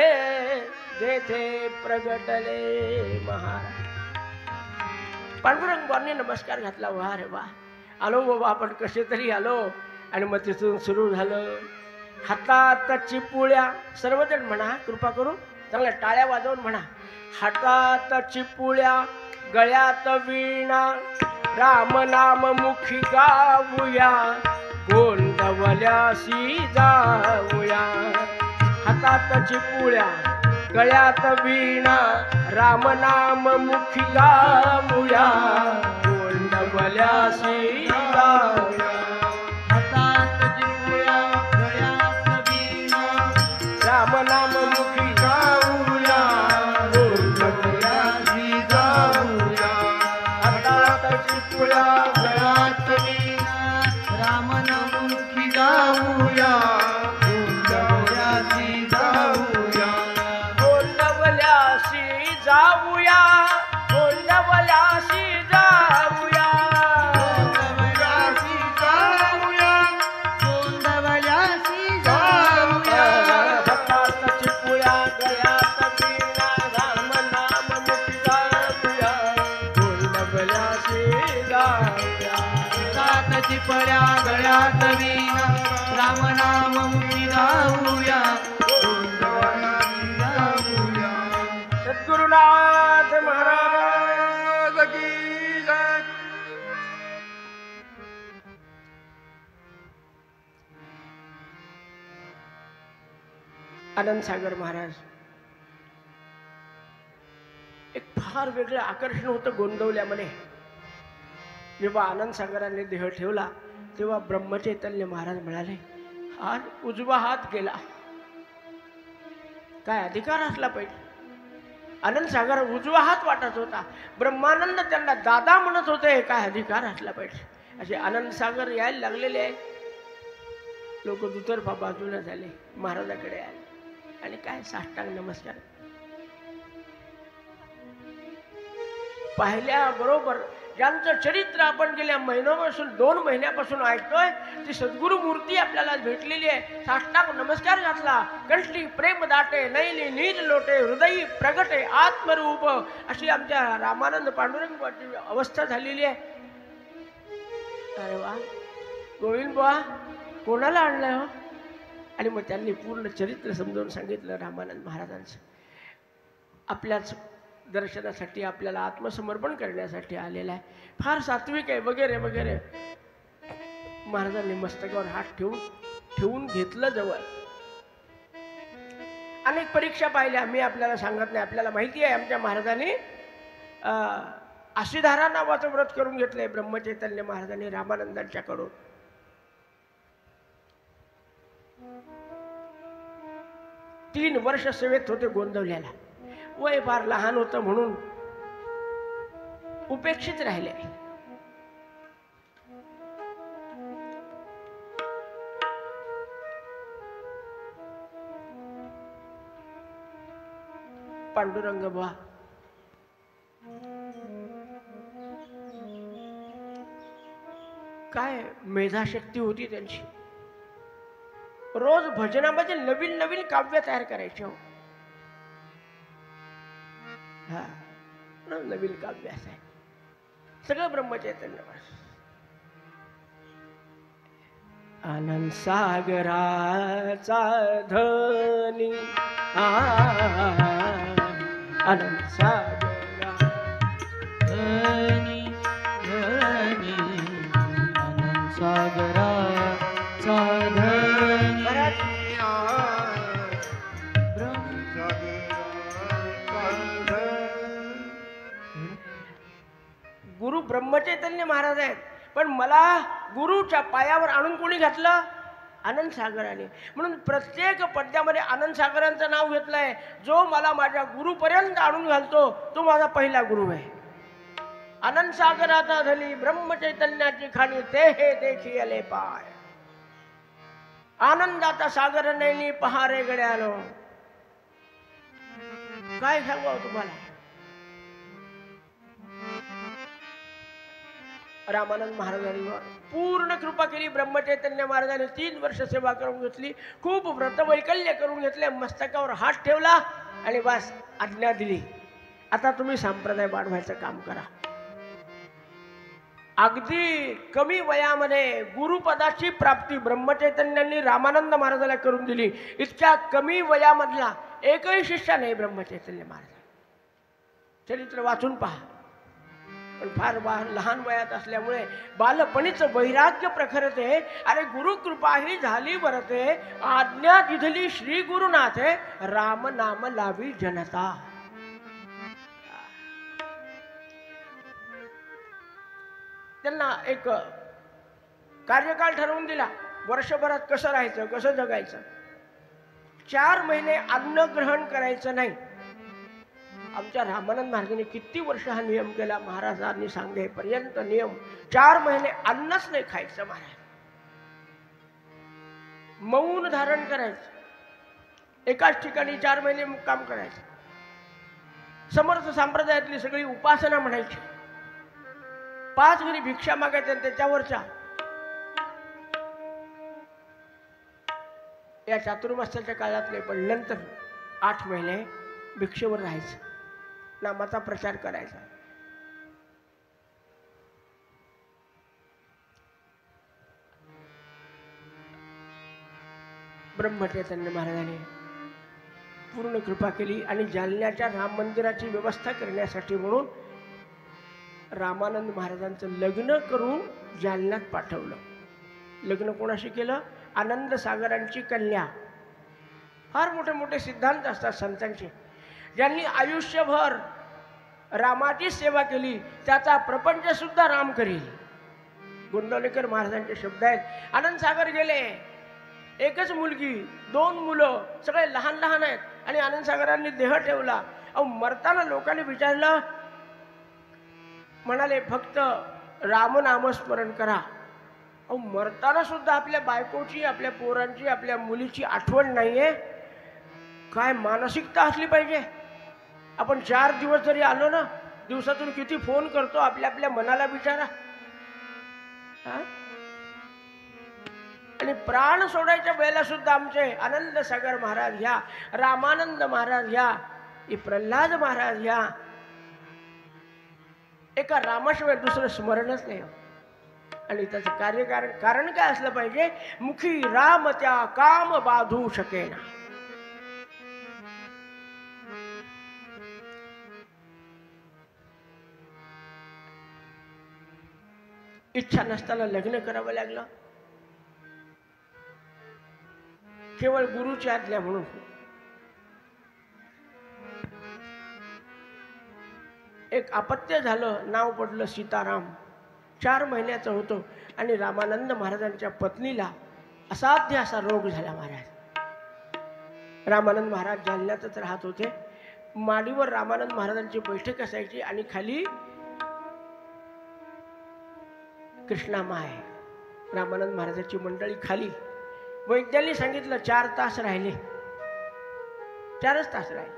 जेथे प्रगटले महाराज. पांडुरंगांनी नमस्कार घातला. वा रे वा, आलो बाबा आपण कसे तरी आलो. आणि मग तिथून सुरू झालं. हातात चिपुळ्या, सर्वजण म्हणा कृपा करून, चांगल्या टाळ्या वाजवून म्हणा. हातात चिपुळ्या, गळ्यात वीणा, राम नाम मुखी गाऊया, गोंदवल्यासी जाऊया. हातात चिपुळ्या, गळ्यात वीणा, राम नाम मुखी गाऊया, गोंदवल्यासी जाऊया. हातात चिपुळ्या, गळ्यात वीणा, राम नाम मुखी गाऊया, गोंदवल्यासी जाऊया. हातात चिपुळ्या, गळ्यात वीणा, राम नाम मुखी गाऊया, गोंदवल्यासी जाऊया. गोंदवल्यासी जाऊया, गोंदवल्यासी जाऊया. गोंदवल्यासी जाऊया, गोंदवल्यासी जाऊया. हातात चिपुळ्या, गळ्यात वीणा, राम नाम मुखी गाऊया, गोंदवल्यासी जाऊया. हातात चिपळ्या, गळ्यात वीणा, राम नाम मुखी गाऊया, गोंदवल्यासी जाऊया. सद्गुरुनाथ महाराज की जय. आनंद सागर महाराज, एक फार वेगळं आकर्षण होतं गोंदवल्यामध्ये. जेव्हा आनंद सागराने देह ठेवला तेव्हा ब्रह्मचैतन्य महाराज म्हणाले, आज उजवा हात गेला. काय अधिकार असला पाहिजे. आनंद सागर उजवा हात वाटत होता. ब्रह्मानंद त्यांना दादा म्हणत होते. काय अधिकार असला पाहिजे. असे आनंद सागर यायला लागलेले आहे. लोक दुतर्फा बाजूला झाले, महाराजाकडे आले आणि काय साष्टांग नमस्कार. पाहिल्याबरोबर ज्यांचं चरित्र आपण गेल्या महिन्यापासून 2 महिन्यापासून ऐकतोय, ती सद्गुरु मूर्ती आपल्याला भेटलेली आहे. साष्टांग नमस्कार घातला. कंठली प्रेम दाटे, नैली नील लोटे, हृदयी प्रगटे आत्मरूप, अशी आमच्या रामानंद पांडुरंगाची अवस्था झालेली आहे. अरे वा, गोविंद बुवा कोणाला आणलंय हो. आणि मग त्यांनी पूर्ण चरित्र समजावून सांगितलं रामानंद महाराजांचं. आपल्याच दर्शनासाठी, आपल्याला आत्मसमर्पण करण्यासाठी आलेला आहे. फार सात्विक आहे वगैरे वगैरे. महाराजांनी मस्तकावर हात ठेवून घेतलं जवळ. अनेक परीक्षा पाहिल्या, मी आपल्याला सांगत नाही. आपल्याला माहिती आहे आमच्या महाराजांनी आशीधारा नावाचं व्रत करून घेतलंय ब्रह्मचैतन्य महाराजांनी रामानंदांच्याकडून. तीन वर्ष सेवेत होते गोंदवल्याला. वय फार लहान होतं म्हणून उपेक्षित राहिले. पांडुरंग बुवा काय मेधाशक्ती होती त्यांची. रोज भजनामध्ये नवीन नवीन काव्य तयार करायचे हो. हा नवीन काव्य असाय. सगळं ब्रह्मचैतन्य. आनंद सागराचा धनी आनंद सागरा धनी धनी आनंद सागराचा धनी गुरु ब्रह्मचैतन्य महाराज आहेत, पण मला गुरुच्या पायावर आणून कोणी घातलं? आनंद सागराने. म्हणून प्रत्येक पद्यामध्ये आनंद सागरांचं नाव घेतलंय. जो मला माझ्या गुरुपर्यंत आणून घालतो तो माझा पहिला गुरु आहे. आनंद सागराचा धनी ब्रह्मचैतन्याची खाणी ते हे देखी आले पाय. आनंदाचा सागर नैनी पहारे गड्यानो. काय सांगावं तुम्हाला. रामानंद महाराजांवर पूर्ण कृपा केली. ब्रह्मचैतन्य महाराजांनी 3 वर्ष सेवा करून घेतली. खूप व्रतवैकल्य करून घेतले. मस्तकावर हात ठेवला आणि बस आज्ञा दिली, आता तुम्ही संप्रदाय वाढवायचं काम करा. अगदी कमी वयामध्ये गुरुपदाची प्राप्ती ब्रह्मचैतन्यांनी रामानंद महाराजाला करून दिली. इतक्या कमी वयामधला एकही शिष्य नाही ब्रह्मचैतन्य महाराज. चरित्र वाचून पहा. पण फार लहान वयात असल्यामुळे बालपणीच वैराग्य प्रखरते. अरे गुरुकृपा ही झाली वरते. आज्ञा दिधली श्री गुरुनाथे. राम नाम लावी जनता. त्यांना एक कार्यकाळ ठरवून दिला. वर्षभरात कसं राहायचं, कसं जगायचं. 4 महिने अन्न ग्रहण करायचं नाही. आमच्या रामानंद महाराजांनी किती वर्ष हा नियम केला. महाराजांनी सांगेपर्यंत नियम 4 महिने अन्नच नाही खायचं. महाराज मौन धारण करायचं. एकाच ठिकाणी 4 महिने मुक्काम करायचं. समर्थ संप्रदायातली सगळी उपासना म्हणायची. 5 घरी भिक्षा मागायच्या त्याच्यावरच्या. या चातुर्मास्याच्या काळातले. पण नंतर 8 महिने भिक्षेवर राहायचं. नामाचा प्रचार करायचा. ब्रह्मचैतन्य महाराजांनी पूर्ण कृपा केली आणि जालन्याच्या राम मंदिराची व्यवस्था करण्यासाठी म्हणून रामानंद महाराजांचं लग्न करून जालन्यात पाठवलं. लग्न कोणाशी केलं? आनंद सागरांची कन्या. फार मोठे मोठे सिद्धांत असतात संतांचे. ज्यांनी आयुष्यभर रामाची सेवा केली त्याचा प्रपंच सुद्धा राम करील. गोंदवलेकर महाराजांचे शब्द आहेत. आनंद सागर गेले. एकच मुलगी, 2 मुलं, सगळे लहान लहान आहेत. आणि आनंद सागरांनी देह ठेवला. अहो मरताना लोकांनी विचारलं, म्हणाले फक्त रामनामस्मरण करा. अहो मरताना सुद्धा आपल्या बायकोची, आपल्या पोरांची, आपल्या मुलीची आठवण नाहीये. काय मानसिकता असली पाहिजे. आपण 4 दिवस जरी आलो ना, दिवसातून किती फोन करतो आपल्या आपल्या मनाला विचारा. आणि प्राण सोडायच्या वेळेला सुद्धा आमचे आनंद सागर महाराज ह्या, रामानंद महाराज ह्या, प्रल्हाद महाराज ह्या, एका रामाशिवाय दुसरं स्मरणच नाही. आणि त्याचं कारण काय असलं पाहिजे? मुखी राम त्या काम बाधू शकेना. इच्छा नसताना लग्न करावं लागलं. केवळ गुरुची आज्ञा म्हणून. एक अपत्य झालं. नाव पडलं सीताराम. 4 महिन्याचं होतं. आणि रामानंद महाराजांच्या पत्नीला असाध्य असा रोग झाला. महाराज रामानंद महाराज जालन्यातच राहत होते. माडीवर रामानंद महाराजांची बैठक असायची आणि खाली कृष्णामाय रामानंद महाराजांची मंडळी खाली. वैद्यांनी सांगितलं 4 तास राहिले. 4च तास राहिले.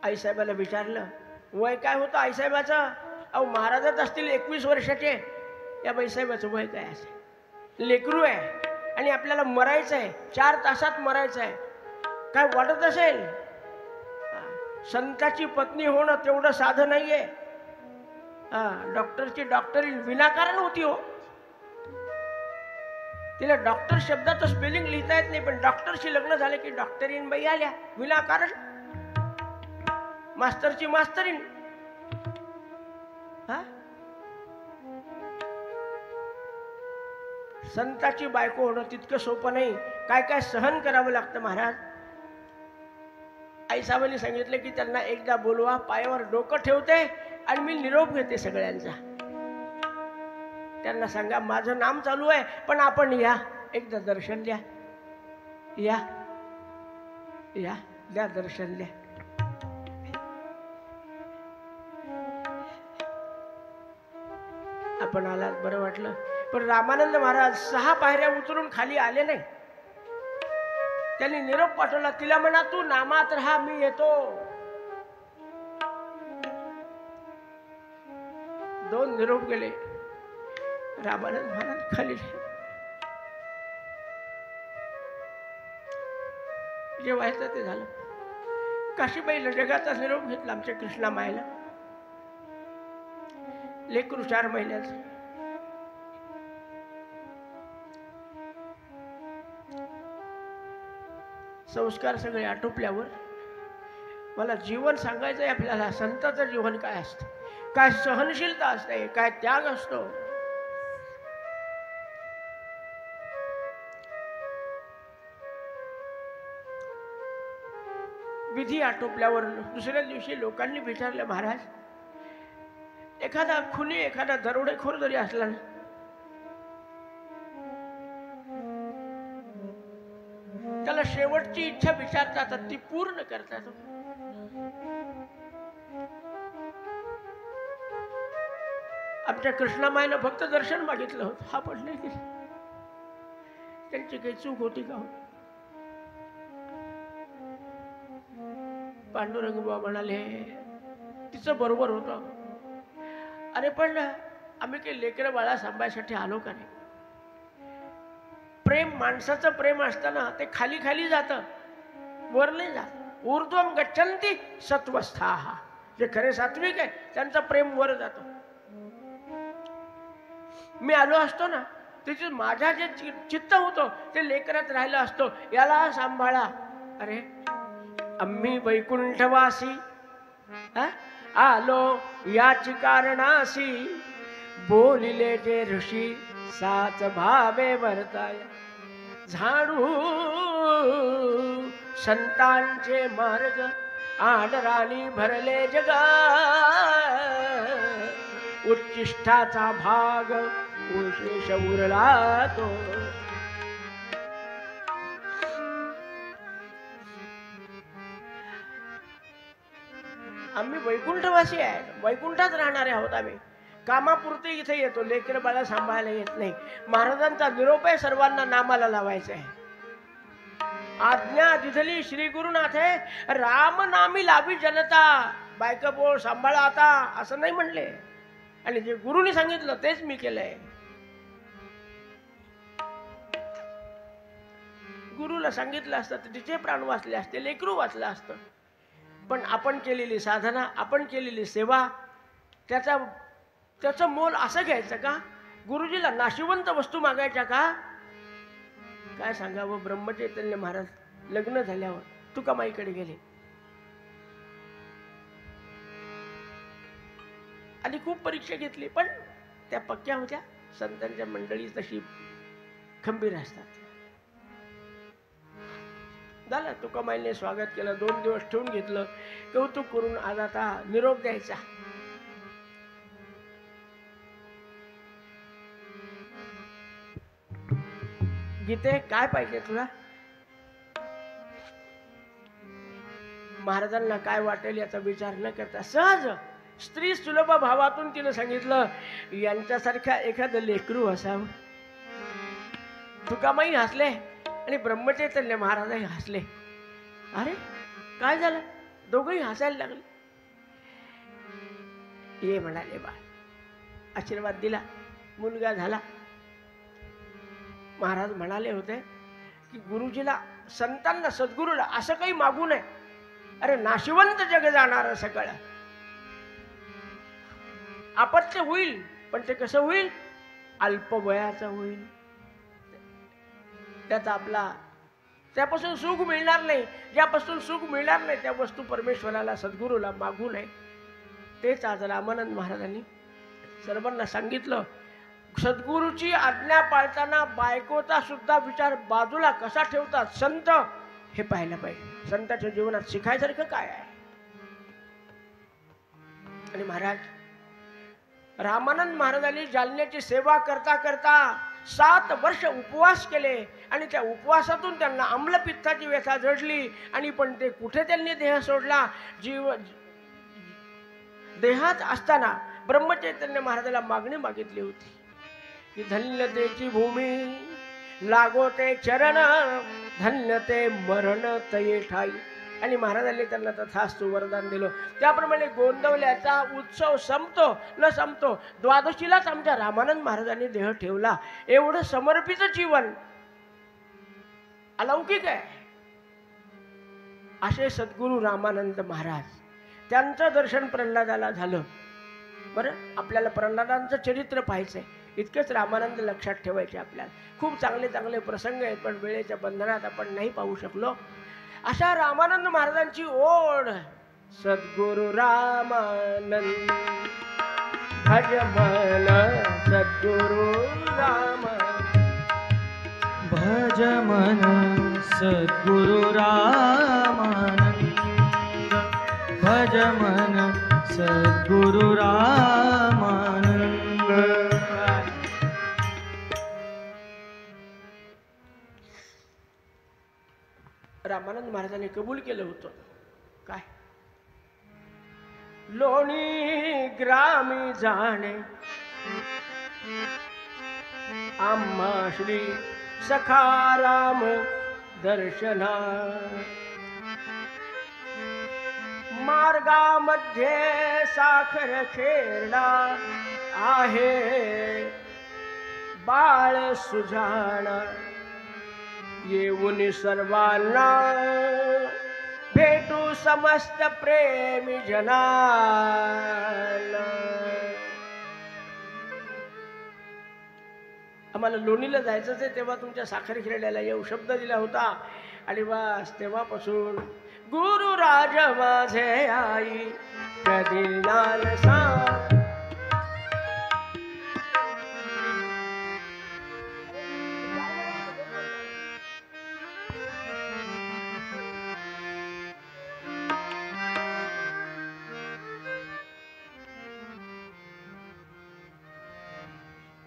आईसाहेबाला विचारलं, वय काय होतं आईसाहेबाचं? अहो महाराजात असतील 21 वर्षाचे, या बाईसाहेबाचं वय काय असेल? लेकरू आहे आणि आपल्याला मरायचं आहे, 4 तासात मरायचं आहे. काय वाटत असेल? संताची पत्नी होणं तेवढं साधं नाहीये. डॉक्टरची डॉक्टरी विनाकारण होती हो. तिला डॉक्टर शब्दाचं स्पेलिंग लिहिता येत नाही, पण डॉक्टरशी लग्न झाले की डॉक्टरीन बाई आल्या विनाकारण. मास्तरची मास्तरीन. संताची बायको होणं तितकं सोपं नाही. काय काय सहन करावं लागतं महाराज. आई साहेबांनी सांगितलं की त्यांना एकदा बोलवा, पायावर डोकं ठेवते आणि मी निरोप घेते सगळ्यांचा. त्यांना सांगा माझं नाम चालू आहे, पण आपण या एकदा दर्शन द्या. या या द्या दर्शन द्या. आपण आलात बरं वाटलं. पण रामानंद महाराज 6 पायऱ्या उतरून खाली आले नाही. त्यांनी निरोप पाठवला. तिला म्हणा तू नामात राहा, मी येतो. 2 निरोप गेले. रामानंद महाराज खाली जे व्हायचं ते झालं. काशीबाईला जगाचा निरोप घेतला. आमच्या कृष्णा मायला लेकरू 4 महिन्याचं. संस्कार सगळे आटोपल्यावर मला जीवन सांगायचं आहे आपल्याला. संताचं जीवन काय असतं, काय सहनशीलता असते, काय त्याग असतो. विधी आटोपल्यावर दुसऱ्या दिवशी लोकांनी विचारलं, महाराज एखादा खुनी, एखादा दरोडेखोर जरी असला ना, त्याला शेवटची इच्छा विचारतात, ती पूर्ण करतात. आमच्या कृष्णामाईनं फक्त दर्शन मागितलं होतं, हा पण नाही दिलं. त्यांची काही चूक होती का? पांडुरंग बाबा म्हणाले तिचं बरोबर होतं. अरे पण आम्ही काही लेकरं बाळा सांभाळायसाठी आलो का नाही? प्रेम, माणसाचं प्रेम असताना ते खाली खाली जातं, वर नाही जात. ऊर्ध्वं गच्छन्ति सत्वस्थाः. जे खरे सात्विक आहे त्यांचं प्रेम वर जातं. मी आलो असतो ना, त्याचे माझ्या जे चित्त होतं ते लेकरात राहिलं असतो. याला सांभाळा. अरे आम्ही वैकुंठवासी आलो याची कारणासी. बोलिले जे ऋषी साच भावे वर्ताय. झाडू संतांचे मार्ग आदराने भरले जग. उच्चिष्ठाचा भाग विशेष उरला तो. आम्ही वैकुंठवासी आहे, वैकुंठात राहणारे आहोत. आम्ही कामापुरते इथे येतो, लेकर बाळा सांभाळायला येत नाही. महाराजांचा निरोप आहे, सर्वांना नामाला लावायचं आहे. आज्ञा दिधली श्री गुरुनाथे, राम नामी लावी जनता. बायका बोल सांभाळा आता असं नाही म्हणले. आणि जे गुरुनी सांगितलं तेच मी केलंय. गुरुला सांगितलं असतं तर तिचे प्राण वाचले असते, लेकरू वाचलं असतं. पण आपण केलेली साधना, आपण केलेली सेवा, त्याचं मोल असं घ्यायचं का? गुरुजीला नाशिवंत वस्तू मागायच्या का? काय सांगावं. ब्रह्मचैतन्य महाराज लग्न झाल्यावर तुकामाईकडे गेले आणि खूप परीक्षा घेतली, पण त्या पक्क्या होत्या. संतांच्या मंडळी तशी खंबीर असतात. झालं, तुकामाईने स्वागत केलं. 2 दिवस ठेवून घेतलं, कौतुक करून आज आता निरोप द्यायचा. गीते काय पाहिजे तुला? महाराजांना काय वाटेल याचा विचार न करता सहज स्त्री सुलभ भावातून तिने सांगितलं, यांच्यासारखा एखादं लेकरू असावं. तुकामाई हसले आणि ब्रह्मचैतन्य महाराजही हसले. अरे काय झालं? दोघंही हसायला लागले. ये म्हणाले बाळ. आशीर्वाद दिला, मुलगा झाला. महाराज म्हणाले होते की गुरुजीला, संतांना, सद्गुरूला असं काही मागू नये. अरे नाशिवंत जग जाणार सगळं. अपत्य होईल, पण ते कसं होईल? अल्पवयाचं होईल. त्याचा आपला त्यापासून सुख मिळणार नाही. ज्यापासून सुख मिळणार नाही त्या वस्तू परमेश्वराला, सद्गुरूला मागू नये. तेच आज रामानंद महाराजांनी सर्वांना सांगितलं. सद्गुरूची आज्ञा पाळताना बायकोचा सुद्धा विचार बाजूला कसा ठेवतात संत, हे पाहायला पाहिजे. संतांच्या जीवनात शिकायसारखं काय आहे? आणि महाराज रामानंद महाराजांनी जालन्याची सेवा करता करता 7 वर्ष उपवास केले आणि त्या उपवासातून त्यांना आम्लपित्ताची व्यथा जडली. आणि पण ते कुठे त्यांनी देह सोडला? देहात असताना ब्रह्मचैतन्य महाराजाला मागणी मागितली होती की धन्यतेची भूमी लागो ते चरण, धन्य ते मरण तये ठाई. आणि महाराजांनी त्यांना तथास्तु वरदान दिलं. त्याप्रमाणे गोंदवल्याचा उत्सव संपतो न संपतो, द्वादशीलाच आमच्या रामानंद महाराजांनी देह ठेवला. एवढं समर्पित जीवन अलौकिक आहे. असे सद्गुरू रामानंद महाराज, त्यांचं दर्शन प्रल्हादाला झालं. बरं, आपल्याला प्रल्हादांचं चरित्र पाहायचंय. इतकेच रामानंद लक्षात ठेवायचे आपल्याला. खूप चांगले चांगले प्रसंग आहेत, पण वेळेच्या बंधनात आपण नाही पाहू शकलो. अशा रामानंद महाराजांची ओढ. सद्गुरु रामानंद भज मन, सद्गुरु रामानंद भज मन, सद्गुरु रामानंद भज मन, सद्गुरु रामानंद. रामानंद महाराजांनी कबूल केलं होतं काय? लोणी ग्रामी जाणे आम्हा श्री सखाराम दर्शना, मार्गामध्ये साखर खेळला आहे बाळ सुजाणा. येऊन सर्वांना भेटू समस्त प्रेमी जनाला. आम्हाला लोणीला जायचंच आहे, तेव्हा तुमच्या साखर खेळण्याला येऊ शब्द दिला होता. आणि बस तेव्हापासून गुरुराज माझे आई कधी लाल सा.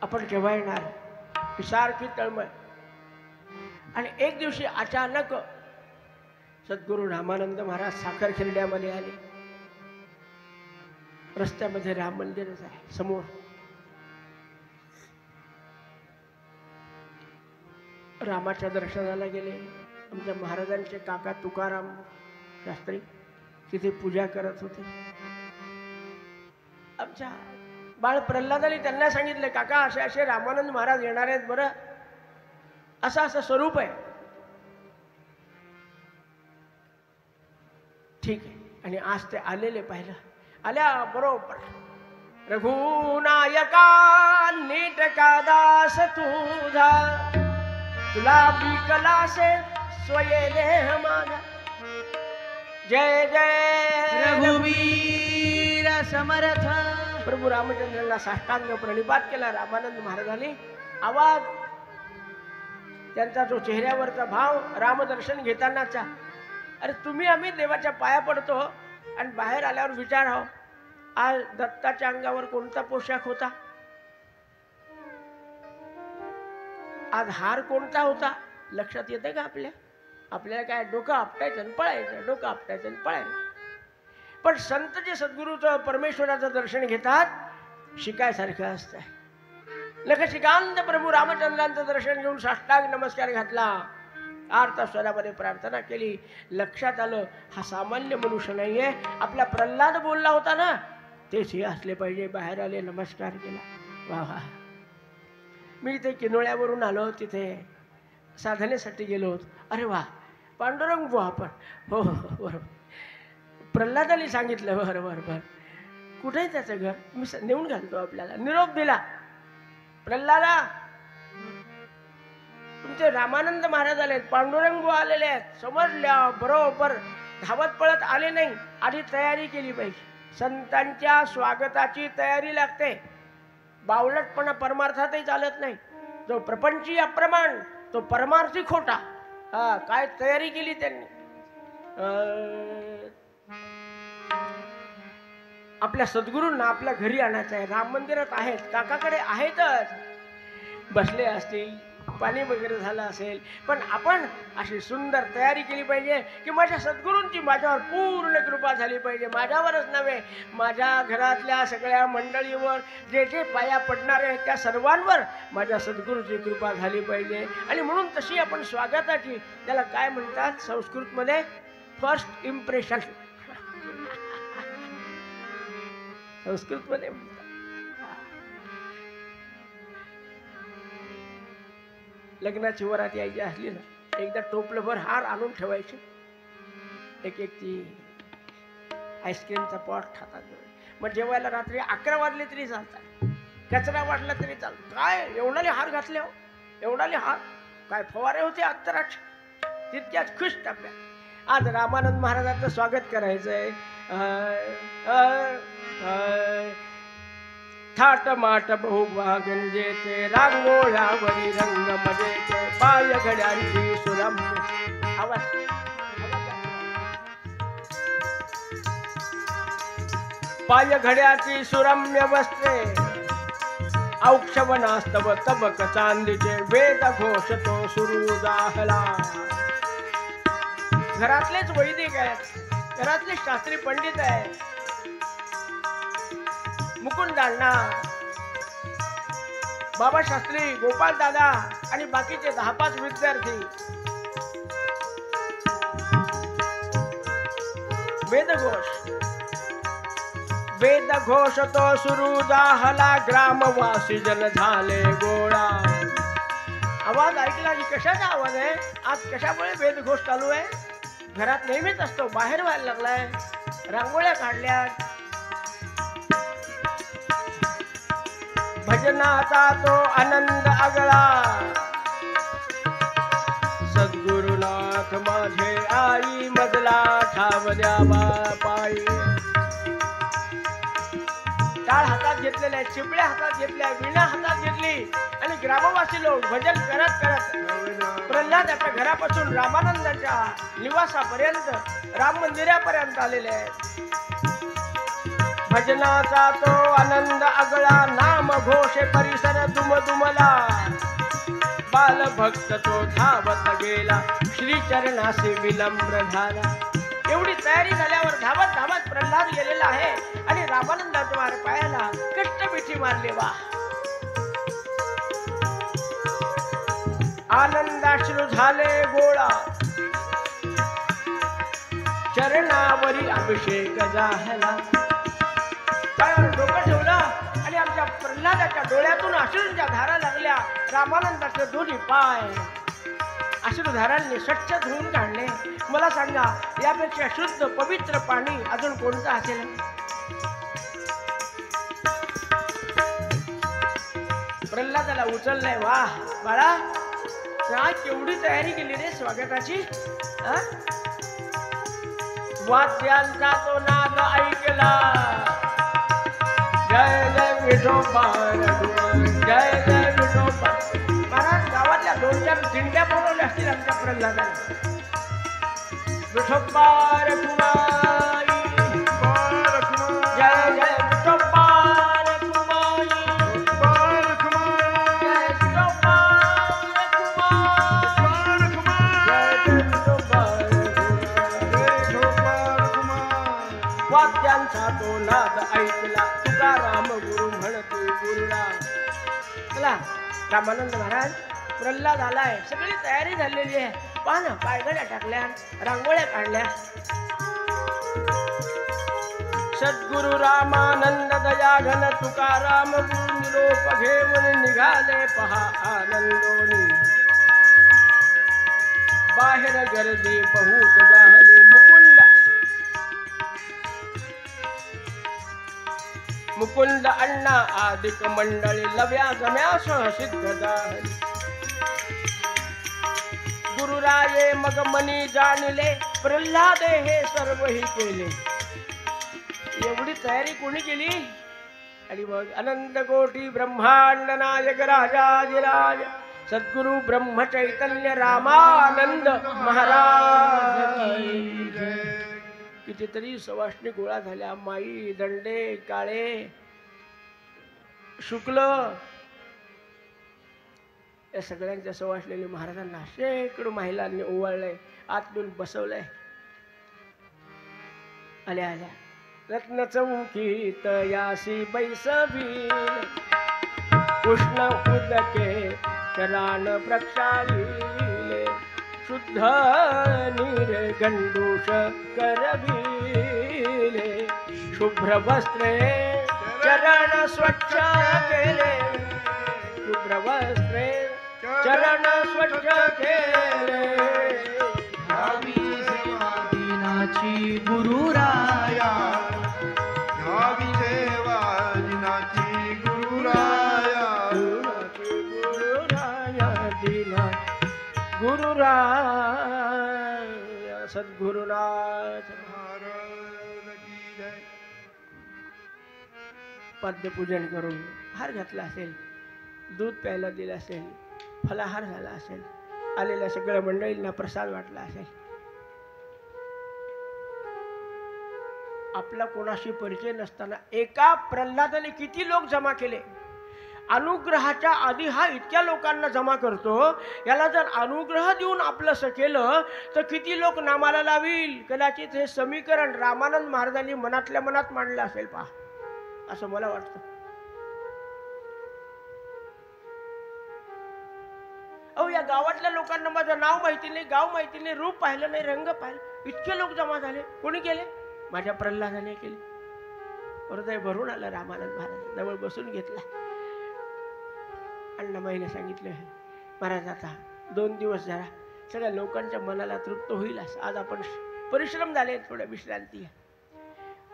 आपण केव्हा येणार? ही सारखी तळमळ. आणि एक दिवशी अचानक सद्गुरू रामानंद महाराज साखर खिरड्यामध्ये आले. रस्त्यामध्ये राम मंदिरच आहे समोर. रामाच्या दर्शनाला गेले. आमच्या महाराजांचे काका तुकाराम शास्त्री तिथे पूजा करत होते. आमच्या बाळ प्रल्हादाने त्यांना सांगितले, काका असे असे रामानंद महाराज येणार आहेत बरं, असं असं स्वरूप आहे. ठीक आहे. आणि आज ते आलेले पाहिलं. आल्या बरोबर रघुनायका नीट का दास तुझा, तुला बिकलासे स्वये देह माझा. जय जय रघुवीर समर्थ. प्रभू रामचंद्रांना साष्टांग प्रणिपात केला रामानंद महाराजांनी. आवाज त्यांचा जो चेहऱ्यावरचा भाव रामदर्शन घेतानाचा. अरे तुम्ही आम्ही देवाच्या पाया पडतो आणि बाहेर आल्यावर विचार हो, आज दत्ताच्या अंगावर कोणता पोशाख होता? आज हार कोणता होता? लक्षात येते का आपल्या? आपल्याला काय डोकं आपटायचं आणि पळायचं, डोकं आपटायचं आणि पळायचं. पण संत जे सद्गुरूचं परमेश्वराचं दर्शन घेतात, शिकायसारखं असतं. लखशिकांत प्रभू रामचंद्रांचं दर्शन घेऊन साष्टांग नमस्कार घातला. आर्त स्वरामध्ये प्रार्थना केली. लक्षात आलं हा सामान्य मनुष्य नाहीये. आपला प्रल्हाद बोलला होता ना, तेच हे असले पाहिजे. बाहेर आले, नमस्कार केला. वा वा. मी इथे किनोळ्यावरून आलो, तिथे साधनेसाठी गेलो होतो. अरे वा, पांडुरंग बुवा आपण. हो हो हो, बरोबर. प्रल्हादाने सांगितलं. बरं बरं बरं. कुठे आहे त्याचं घर? मी नेऊन घालतो आपल्याला. निरोप दिला. प्रल्हादा, तुमचे रामानंद महाराज आलेत, पांडुरंग बुवा आलेले आहेत. समजल्या बरोबर धावत पळत आले नाही. आधी तयारी केली पाहिजे. संतांच्या स्वागताची तयारी लागते. बावलटपणा परमार्थातही चालत नाही. जो प्रपंची अप्रमाण तो परमार्थी खोटा. हा, काय तयारी केली त्यांनी. आपल्या सद्गुरूंना आपल्या घरी आणायचं आहे. राम मंदिरात आहेत, काकाकडे आहेतच, बसले असतील, पाणी वगैरे झालं असेल, पण आपण अशी सुंदर तयारी केली पाहिजे की माझ्या सद्गुरूंची माझ्यावर पूर्ण कृपा झाली पाहिजे. माझ्यावरच नव्हे, माझ्या घरातल्या सगळ्या मंडळीवर, जे जे पाया पडणार आहेत त्या सर्वांवर माझ्या सद्गुरूची कृपा झाली पाहिजे. आणि म्हणून तशी आपण स्वागताची, त्याला काय म्हणतात संस्कृतमध्ये, फर्स्ट इम्प्रेशन, संस्कृतमध्ये म्हणतात. लग्नाची वरात यायची असली ना, एकदा टोपलभर हार आणून ठेवायचे. एक एक ती आईस्क्रीमचा पॉट हातात. मग जेवायला रात्री 11 वाजले तरी चालतात, कचरा वाटला तरी चालतो. काय एवढाले हार घातले हो, एवढाले हार, काय फवारे होते अत्तराचे, तितक्याच खुश टप्प्यात. आज रामानंद महाराजांचं स्वागत करायचंय. थाट माट बहुभागंजेचे, रांगोळ्यावरी रंग मजेचे, पाय घड्यांची सुरम. आवाज, पाय घड्याची सुरम्य वस्त्रे, औक्षवनास्तव तबक चांदीचे, वेद घोष तो सुरू दाहला. घरातलेच वैदिक आहेत, घरातले शास्त्री पंडित आहेत. मुकुंद अण्णा, बाबा शास्त्री, गोपाल दादा आणि बाकीचे 10-5 विद्यार्थी. वेदघोष तो सुरू दाहला, ग्रामवासी जन झाले गोळा. आवाज ऐकला की कशाचा आवाज आहे? आज कशामुळे वेदघोष चालू आहे? घरात नेहमीच असतो, बाहेर व्हायला लागलाय. रांगोळ्या काढल्या, भजनाचा तो आनंद आगळा. सद्गुरुनाथ माझे आई, मजला ठाव द्यावा पायी. टाळ हातात घेतलेल्या, चिपळ्या हातात घेतल्या, वीणा हातात घेतली आणि ग्रामवासी लोक भजन करत करत प्रल्हादाच्या घरापासून रामानंदाच्या निवासापर्यंत, राम मंदिरापर्यंत आलेले आहेत. भजनाचा तो आनंद आगळा, नाम घोषे परिसर दुमदुमला. बाल भक्त तो धावत गेला, श्री चरणासी विनम्र झाला. एवढी तयारी झाल्यावर धावत धावत प्रल्हाद गेलेला आहे आणि रामानंदाच्या पायाला कष्टमिठी मारले. वा, आनंदाश्रू झाले गोळा, चरणावरी अभिषेक झाला. पायावर डोकं ठेवलं आणि आमच्या प्रल्हादाच्या डोळ्यातून अश्रूंच्या धारा लागल्या. रामानंदाचे दोन्ही पाय अश्रुधारांनी स्वच्छ धुवून काढले. मला सांगा, यापेक्षा शुद्ध पवित्र पाणी अजून कोणतं असेल? प्रल्हादाला उचललंय. वा बाळा, काय केवढी तयारी केली रे स्वागताची. वाद्यांचा तो नाद ऐकला, जय जय विठोबा, जय जय विठोबा. महाराज, गावातल्या 2-4 दिंड्या बोलवल्या असतील आमच्या प्रल्हादाने. विठोबा रखुमाई, जय जय विठोबा रखुमाई, जय विठोबा रखुमाई. वाद्यांचा तो नाद ऐकला, तुकाराम गुरु म्हणते गुरुरा. चला, रामानंद महाराज, प्रल्हाद आलाय, सगळी तयारी झालेली आहे. पहा ना, पायघड्या टाकल्या, रांगोळ्या काढल्या. सद्गुरु रामानंद दया घन तुकाराम गुरु निरोप घेऊन निघाले पहा आनंदोनी बाहेर गर्दी बहुत जाहले मुकुंद अण्णा आदिक मंडळी लव्या गम्यासह सिद्ध झाली गुरुराये मग मनी जाणले प्रल्हादे हे सर्वही केले एवढी तयारी कोणी केली आणि मग अनंत कोटी ब्रह्मांड नायक राजाधिराज सद्गुरु ब्रह्म चैतन्य रामानंद महाराज की जय. कितीतरी सवाष्णी गोळा झाल्या माई दंडे काळे शुक्ल या सगळ्यांच्या सवासलेल्या महाराजांना शेकडो महिलांनी ओवाळलंय आतून बसवलंय आल्या आल्या रत्न चौकीत यासी बैसवी कृष्ण उदके चरण प्रक्षाळीले शुद्ध निर्गंडूष करविले शुभ्र वस्त्रे चरण स्वच्छ केले शुभ्र वस्त्रे चरण स्वच्छ केले भावी सेवा दिनाची गुरुराया भावी सेवा दिनाची गुरुराया गुरुराया सद्गुरुनाथ महाराज की जय. पद्मपूजन करून हार घातला असेल दूध प्यायला दिलं असेल फलाहार झाला असेल आलेल्या सगळ्या मंडळींना प्रसाद वाटला असेल आपला कोणाशी परिचय नसताना एका प्रल्हादाने किती लोक जमा केले अनुग्रहाच्या आधी हा इतक्या लोकांना जमा करतो याला जर अनुग्रह देऊन आपलंसं केलं तर किती लोक नामाला लावील कदाचित हे समीकरण रामानंद महाराजांनी मनातल्या मनात मांडलं असेल पहा असं मला वाटतं अहो या गावातल्या लोकांना माझं नाव माहिती नाही गाव माहिती नाही रूप पाहिलं नाही रंग पाहिलं इतके लोक जमा झाले कोणी केले माझ्या प्रल्हादाने केले हृदय भरून आलं रामानंद महाराज जवळ बसून घेतला अण्णामाईने सांगितलं महाराज आता 2 दिवस जरा सगळ्या लोकांच्या मनाला तृप्त होईल असं आज आपण परिश्रम झाले थोड्या विश्रांती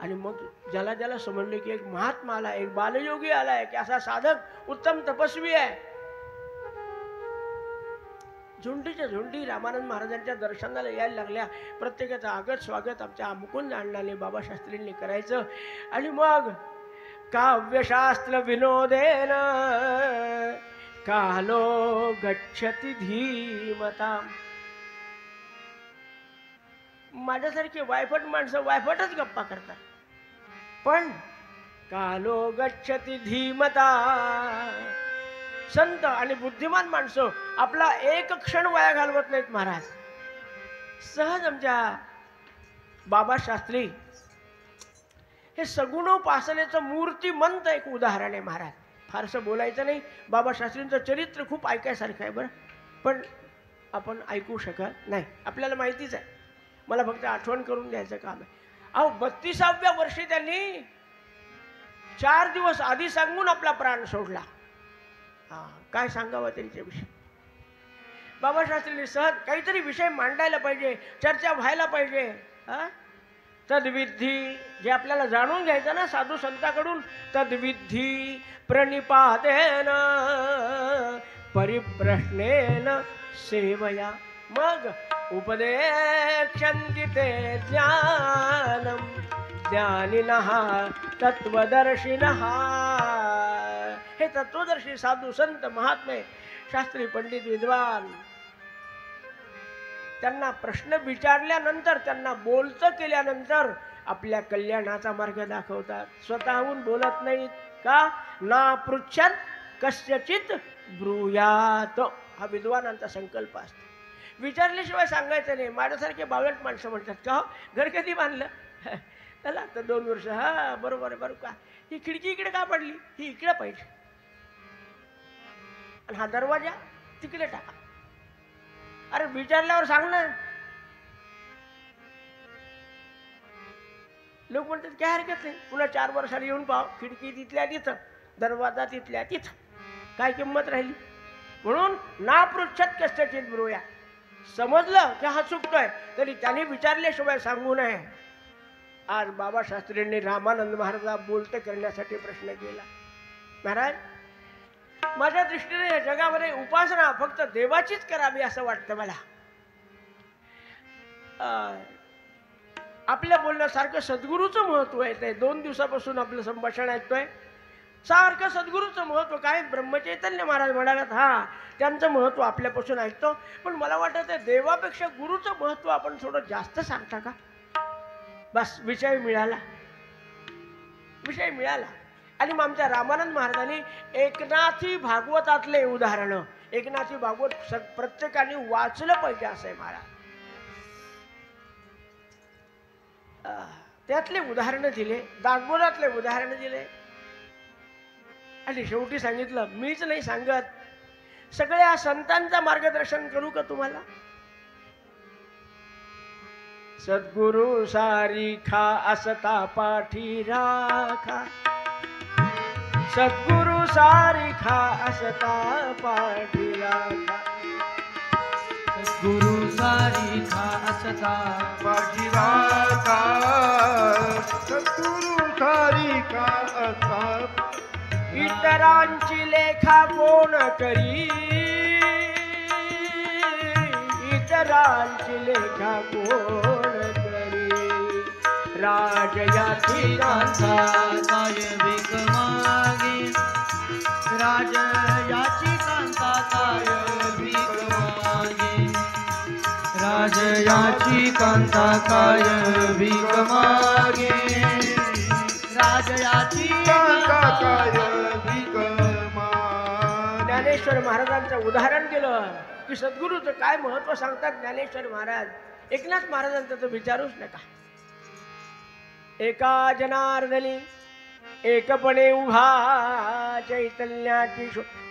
आणि मग ज्याला ज्याला समजले की एक महात्मा आला एक बालयोगी आलाय की असा साधक उत्तम तपस्वी आहे झुंडीच्या झुंडी रामानंद महाराजांच्या दर्शनाला यायला लागल्या प्रत्येकाचं आगत स्वागत आमच्या मुकुंद अण्णाने बाबा शास्त्रींनी करायचं आणि मग काव्यशास्त्र विनोदेन कालो गच्छति धीमता माझ्यासारखे वायफट माणसं वायफटच गप्पा करतात पण कालो गच्छति धीमता संत आणि बुद्धिमान माणसं आपला एक क्षण वाया घालवत नाहीत महाराज सहज आमच्या बाबा शास्त्री हे सगुणोपासनेचं मूर्तिमंत एक उदाहरण आहे महाराज फारसं बोलायचं नाही बाबा शास्त्रींचं चरित्र खूप ऐकायसारखं आहे बरं पण आपण ऐकू शकत नाही आपल्याला माहितीच आहे मला फक्त आठवण करून द्यायचं काम आहे अहो 32व्या वर्षी त्यांनी 4 दिवस आधी सांगून आपला प्राण सोडला काय सांगावं त्यांच्याविषयी बाबा शास्त्रींनी सहज काहीतरी विषय मांडायला पाहिजे चर्चा व्हायला पाहिजे तद्विधी जे आपल्याला जाणून घ्यायचं ना साधू संतांकडून तद्विधी प्रणिपातेन परिप्रश्नेन सेवया मग उपदेक्षन्ति ते ज्ञानम ज्ञानिनः तत्वदर्शिनः हे तत्वदर्शी साधू संत महात्मे शास्त्री पंडित विद्वान त्यांना प्रश्न विचारल्यानंतर त्यांना बोलतं केल्यानंतर आपल्या कल्याणाचा मार्ग दाखवतात स्वतःहून बोलत नाहीत का ना पृच्छत कस्यचित ब्रूयात हा विद्वानांचा संकल्प असतो विचारल्याशिवाय सांगायचं नाही माझ्यासारखे बावळट माणसं म्हणतात का घर कधी बांधलं त्याला आता 2 वर्ष हा बरोबर आहे बरोबर का ही खिडकी इकडे का पडली ही इकडे पाहिजे आणि हा दरवाजा तिकडे टाका अरे विचारल्यावर सांग ना लोक म्हणतात काय हरकत नाही, पुन्हा 4 वर्षाला येऊन पाव, खिडकी तिथल्या तिथं, दरवाजा तिथल्या तिथं, काय किंमत राहिली. म्हणून ना पृच्छत कष्टचित ब्रूया, समजलं की हा चुकतोय तरी त्याने विचारल्याशिवाय सांगू नये. आज बाबा शास्त्रींनी रामानंद महाराजा बोलत करण्यासाठी प्रश्न केला. महाराज, माझ्या दृष्टीने या जगामध्ये उपासना फक्त देवाचीच करावी असं वाटतं मला. आपल्या बोलण्यासारखं सद्गुरूचं महत्व आहे. 2 दिवसापासून आपलं संभाषण ऐकतोय, सारखं सद्गुरूचं महत्व काय. ब्रह्मचैतन्य महाराज म्हणालात, हा त्यांचं महत्व आपल्यापासून ऐकतो, पण मला वाटतं देवापेक्षा गुरुचं महत्व आपण थोडं जास्त सांगता का. बस विषय मिळाला. आणि मग आमच्या रामानंद महाराजांनी एकनाथी भागवतातले उदाहरण, एकनाथी भागवत प्रत्येकाने वाचलं पाहिजे असं आहे महाराज. त्यातले उदाहरणं दिले, दासबोधातले उदाहरणं दिले, आणि शेवटी सांगितलं, मीच नाही सांगत, सगळ्या संतांचं मार्गदर्शन करू का तुम्हाला. सद्गुरु सारिखा असता पाठी राखा, सद्गुरु सारिखा असता पाठी राखा, सद्गुरु सारिखा असता पाठी राखा, सद्गुरु सारिखा असता. इतरांची लेखा कोण करी, इतरांची लेखा कोण करी, राजयाची कांता काय भीक मागे, राजयाची कांता काय भीक मागे, राजयाची कांता काय भीक मागे, राजयाची कांता काय भीक मागे. ज्ञानेश्वर महाराजांचं उदाहरण दिलं की सद्गुरूचं काय महत्व सांगतात ज्ञानेश्वर महाराज. एकनाथ महाराजांचं तर विचारूच नका. एका जनार्दनी एकपणे उभा चैतन्याची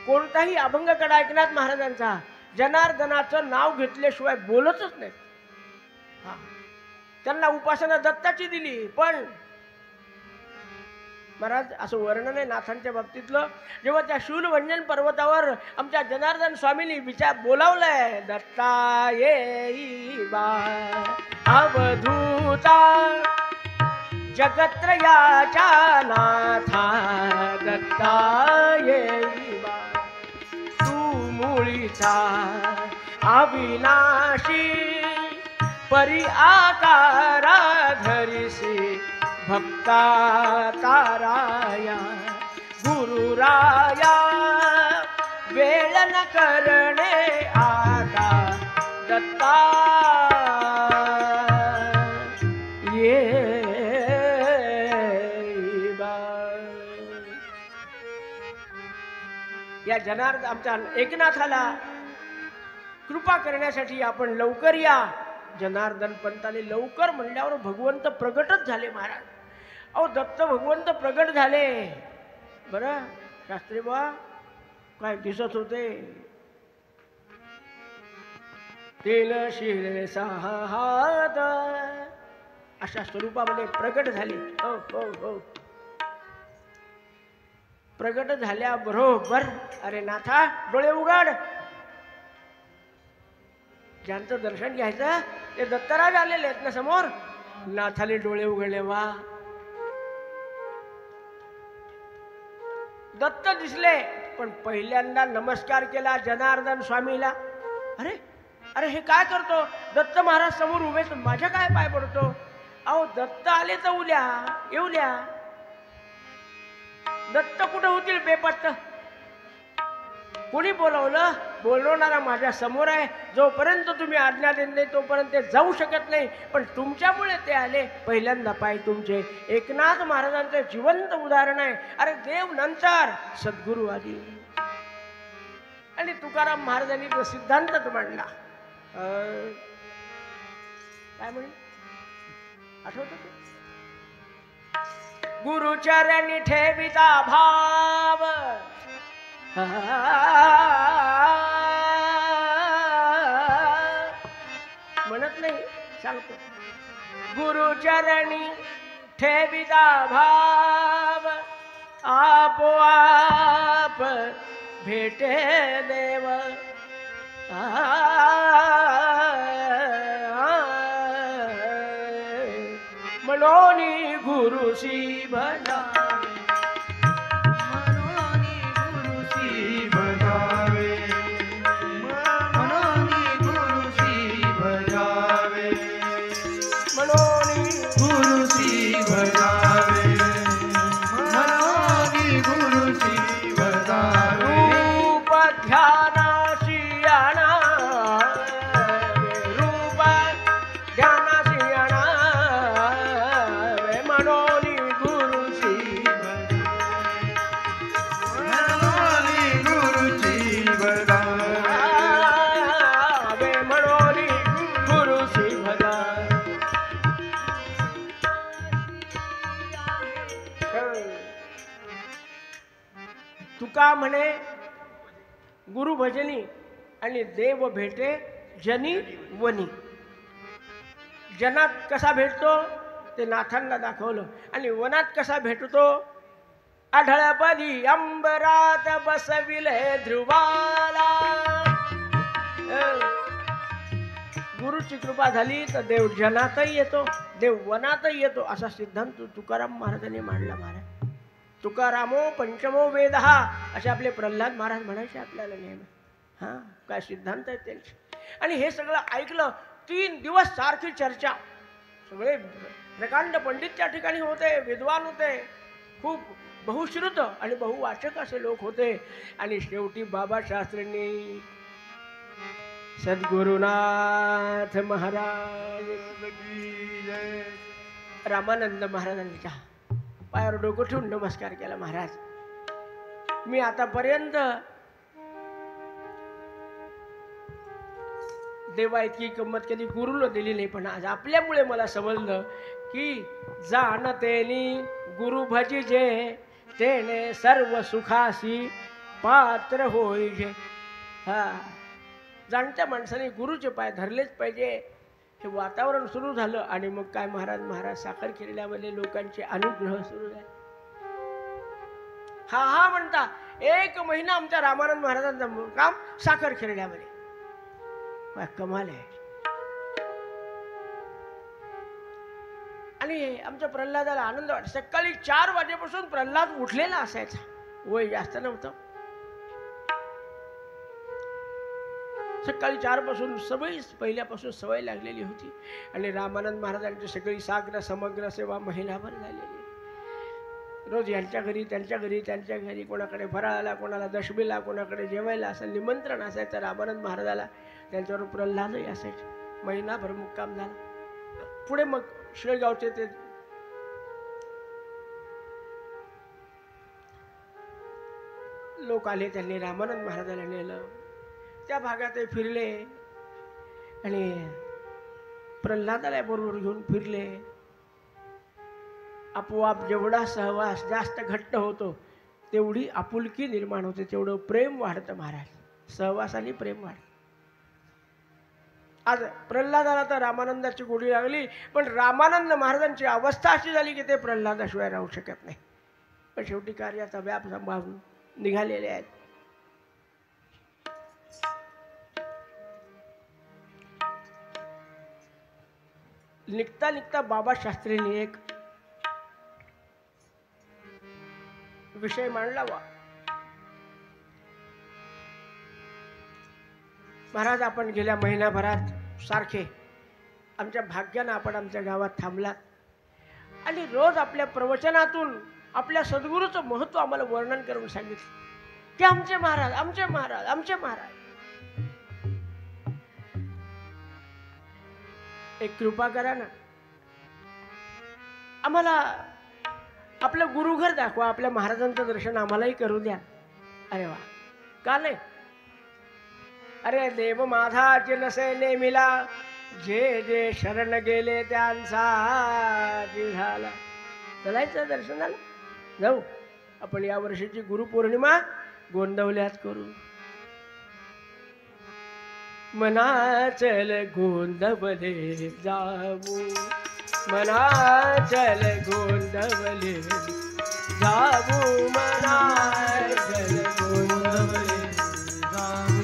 कोणताही अभंग कडा एकनाथ महाराजांचा जनार्दनाचं नाव घेतल्याशिवाय बोलतच नाही. त्यांना उपासना दत्ताची दिली, पण महाराज असं वर्णन आहे नाथांच्या बाबतीतलं, जेव्हा त्या शूलभंजन पर्वतावर आमच्या जनार्दन स्वामींनी विचार बोलावलंय, दत्ता येई बा अवधूता जगत्रयाच्या नाथा, दत्ता येई बा तू मूळीचा अविनाशी, परी आकारा धरिसी भक्ता ताराया, गुरुराया वेळ न करणे आता, दत्ता ये बा. या जनार्दन आमच्या एकनाथाला कृपा करण्यासाठी आपण लवकर या. जनार्दन पंताने लवकर म्हणल्यावर भगवंत प्रगटच झाले महाराज. अहो दत्त भगवंत प्रगट झाले. बरं शास्त्री बा काय दिसत होते, 3 शिरे 6 हात अशा स्वरूपामध्ये प्रगट झाले. हो हो हो प्रगट झाल्या बरोबर, अरे नाथा डोळे उघड, ज्यांचं दर्शन घ्यायचं ते दत्तराज आलेले आहेत ना समोर. नाथाने डोळे उघडले, वा दत्त दिसले, पण पहिल्यांदा नमस्कार केला जनार्दन स्वामीला. अरे अरे हे काय करतो, दत्त महाराज समोर उभे, माझ्या काय पाय पडतो. अहो दत्त आले तर उद्या येऊ द्या, दत्त कुठे होतील बेपत्त. कोणी बोलवलं, बोलवणारा माझ्या समोर आहे. जोपर्यंत तुम्ही आज्ञा देत नाही तोपर्यंत ते जाऊ शकत नाही, पण तुमच्यामुळे ते आले. पहिल्यांदा पाय तुमचे. एकनाथ महाराजांचे जिवंत उदाहरण आहे. अरे देव नंतर, सद्गुरू आधी. आणि तुकाराम महाराजांनी तो सिद्धांतच मांडला. काय म्हणे आठवत? गुरुचरणी ठेविता भाव, म्हणत नाही, सांगतो. गुरुचरणी ठेविता भाव आपोआप भेटे देव मनोनी गुरुसी भजावे मनोनी गुरुसी भजावे मनोनी गुरुसी भजावे मनोनी गुरुसी भजावे मनोनी गुरुसी भजावे रूप ध्यानाशी आणावे रूप ध्यानाशी आणावे मनोनी गुरुसी मनोनी गुरुसी भजावे मनोनी गुरुसी भजावे तुका म्हणे गुरु भजनी आणि देव भेटे जनी वनी. जनात कसा भेटतो ते नाथांना दाखवलं आणि वनात कसा भेटतो आढळपदी अंबरात बसविले ध्रुवाला. गुरुची कृपा झाली तर देव जनातही येतो देव वनातही येतो असा सिद्धांत तुकाराम महाराजांनी मांडला. महाराज तुकारामो पंचमो वेद असे आपले प्रल्हाद महाराज म्हणायचे आपल्याला नेहमी. हा काय सिद्धांत आहे त्यांचे. आणि हे सगळं ऐकलं 3 दिवस सारखी चर्चा. सगळे प्रकांड पंडित त्या ठिकाणी होते विद्वान होते खूप बहुश्रुत आणि बहुवाचक असे लोक होते. आणि शेवटी बाबा शास्त्रींनी सद्गुरुनाथ महाराज रामानंद महाराजांच्या पायावर डोकं ठेवून नमस्कार केला. महाराज मी आतापर्यंत देवा इतकी किंमत कधी गुरुला दिली नाही पण आज आपल्यामुळे मला समजलं की जाणतेनी गुरु भजिजे तेने सर्व सुखासी पात्र होईजे. हा जाणत्या माणसाने गुरुचे पाय धरलेच पाहिजे. हे वातावरण सुरू झालं आणि मग काय महाराज साखर खेळल्यामध्ये लोकांचे अनुग्रह सुरू झाले. हा म्हणता 1 महिना आमच्या रामानंद महाराजांचा काम साखर खेळण्यामध्ये. कमाल आहे. आणि आमच्या प्रल्हादाला आनंद वाटत. सकाळी 4 वाजेपासून प्रल्हाद उठलेला असायचा. वय जास्त नव्हतं. सकाळी 4 पासून पहिल्यापासून सवय लागलेली होती. आणि रामानंद महाराजांची सगळी साग्र समग्र सेवा महिनाभर झालेली. रोज यांच्या घरी त्यांच्या घरी कोणाकडे फराळाला कोणाला दशमीला कोणाकडे जेवायला असं निमंत्रण असायचं रामानंद महाराजाला. त्यांच्यावर प्रल्हादही असायचे. महिनाभर मुक्काम झाला. पुढे मग शेळगावचे ते लोक आले. त्यांनी रामानंद महाराजाला नेलं. त्या भागात ते फिरले आणि प्रल्हादाला बरोबर घेऊन फिरले. आपोआप जेवढा सहवास जास्त घट्ट होतो तेवढी आपुलकी निर्माण होते तेवढं प्रेम वाढतं. महाराज सहवासाने प्रेम वाढतं. आज प्रल्हादाला तर रामानंदाची गोडी लागली पण रामानंद महाराजांची अवस्था अशी झाली की ते प्रल्हादाशिवाय राहू शकत नाही. पण शेवटी कार्याचा व्याप सांभाळून निघालेले आहेत. निघता बाबा शास्त्रींनी एक विषय मांडला. महाराज आपण गेल्या महिनाभरात सारखे आमच्या भाग्यानं आपण आमच्या गावात थांबलात आणि रोज आपल्या प्रवचनातून आपल्या सद्गुरूचं महत्व आम्हाला वर्णन करून सांगितलं की आमचे महाराज. एक कृपा करा ना आम्हाला आपलं गुरुघर दाखवा. आपल्या महाराजांचं दर्शन आम्हालाही करू द्या. अरे वा का नाही. अरे देव माझाची नसे नेमिला जे जे शरण गेले त्यांचा झाला. चलायचं दर्शनाला जाऊ. आपण या वर्षीची गुरुपौर्णिमा गोंदवल्यात करू. मनाचल गोंदवले जाऊ मना चल गोंदवले जाऊ मना चल गोंदवले जाऊ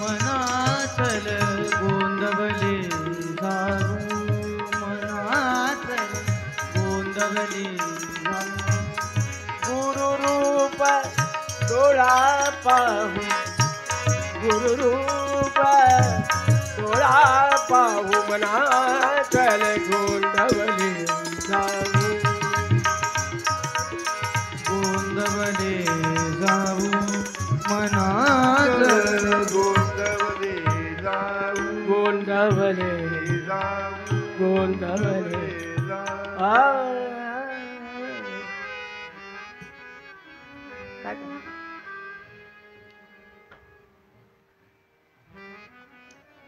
मना चल गोंदवले जाऊ मना चल गोंदवले गुरु रूप डोळा पाहू गुरु रूप डोळा पाहू मना चल गोंदवले जाऊ गोंदवले जाऊ मना चल गोंदवले जाऊ गोंदवले जाऊ गोंदवले जाऊ आ काय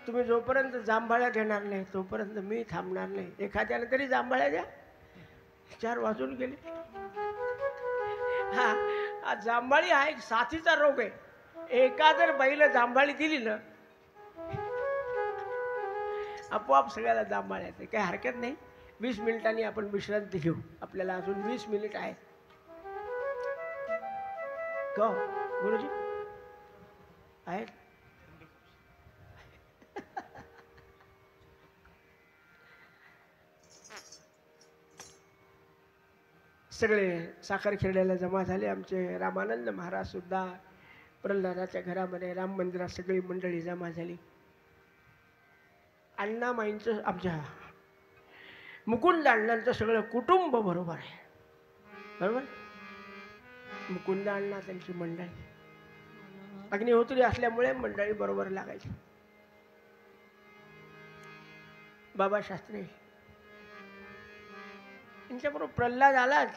तुम्ही जोपर्यंत जांभळ्या घेणार नाही तोपर्यंत मी थांबणार नाही. एखाद्याने तरी जांभळ्या द्या. 4 वाजून गेले. हा जांभळी हा एक साथीचा रोग आहे. एका जर बाईला जांभळी दिली ना आपोआप सगळ्याला जांभळ्या येते. काही हरकत नाही. 20 मिनिटांनी आपण विश्रांती घेऊ. आपल्याला अजून 20 मिनिट आहेत. का गुरुजी आहेत? सगळे साखर खेड्याला जमा झाले. आमचे रामानंद महाराज सुद्धा प्रल्हादाच्या घरामध्ये राम मंदिरात सगळी मंडळी जमा झाली. अण्णामाईंचं आमच्या मुकुंद अण्णांचं सगळं कुटुंब बरोबर आहे. बरोबर. मुकुंद अण्णा त्यांची मंडळी अग्निहोत्री असल्यामुळे मंडळी बरोबर लागायची. बाबा शास्त्री त्यांच्याबरोबर प्रल्हाद आलाच.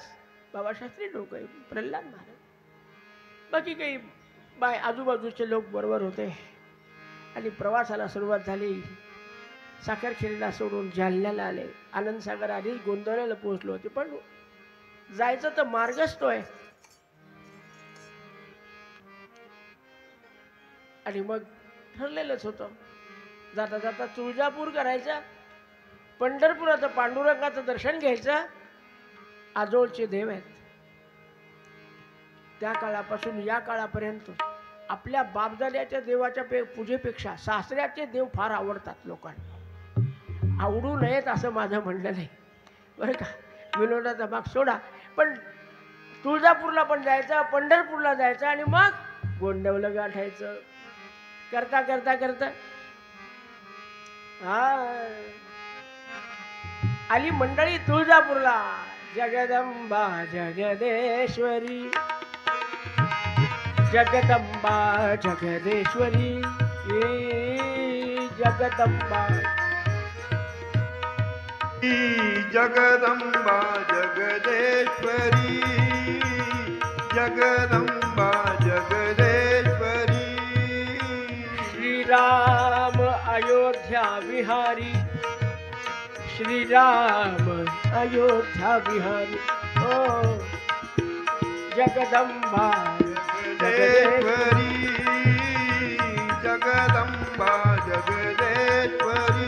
बाबा शास्त्री लोक आहे, प्रल्हाद महाराज, बाकी काही बाय आजूबाजूचे लोक बरोबर होते. आणि प्रवासाला सुरुवात झाली. साखरखेडीला सोडून जालन्याला आले. आनंदसागर आधीच गोंधळाला पोहोचलो होते, पण जायचं तर मार्गच तो आहे. आणि मग ठरलेलंच होतं जाता जाता तुळजापूर करायचं, पंढरपुराचं पांडुरंगाचं दर्शन घ्यायचं. आजोळचे देव आहेत. त्या काळापासून या काळापर्यंत आपल्या बापदाद्याच्या देवाच्या पूजेपेक्षा सासऱ्याचे देव फार आवडतात लोकांना. आवडू नयेत असं माझं म्हणणं नाही बरं का. विनोदाचा भाग सोडा, पण तुळजापूरला पण जायचं, पंढरपूरला जायचं आणि मग गोंदवलं गाठायचं. करता करता करता आली मंडळी तुळजापूरला. जगदंबा जगदेश्वरी, जगदंबा जगदेश्वरी, जगदंबा जगदंबा जगदेश्वरी, जगदंबा जगदेश्वरी. श्रीराम अयोध्या विहारी, श्रीराम अयोध्या विहारी. ओ जगदंबा जगदेश्वरी, जगदंबा जगदेश्वरी,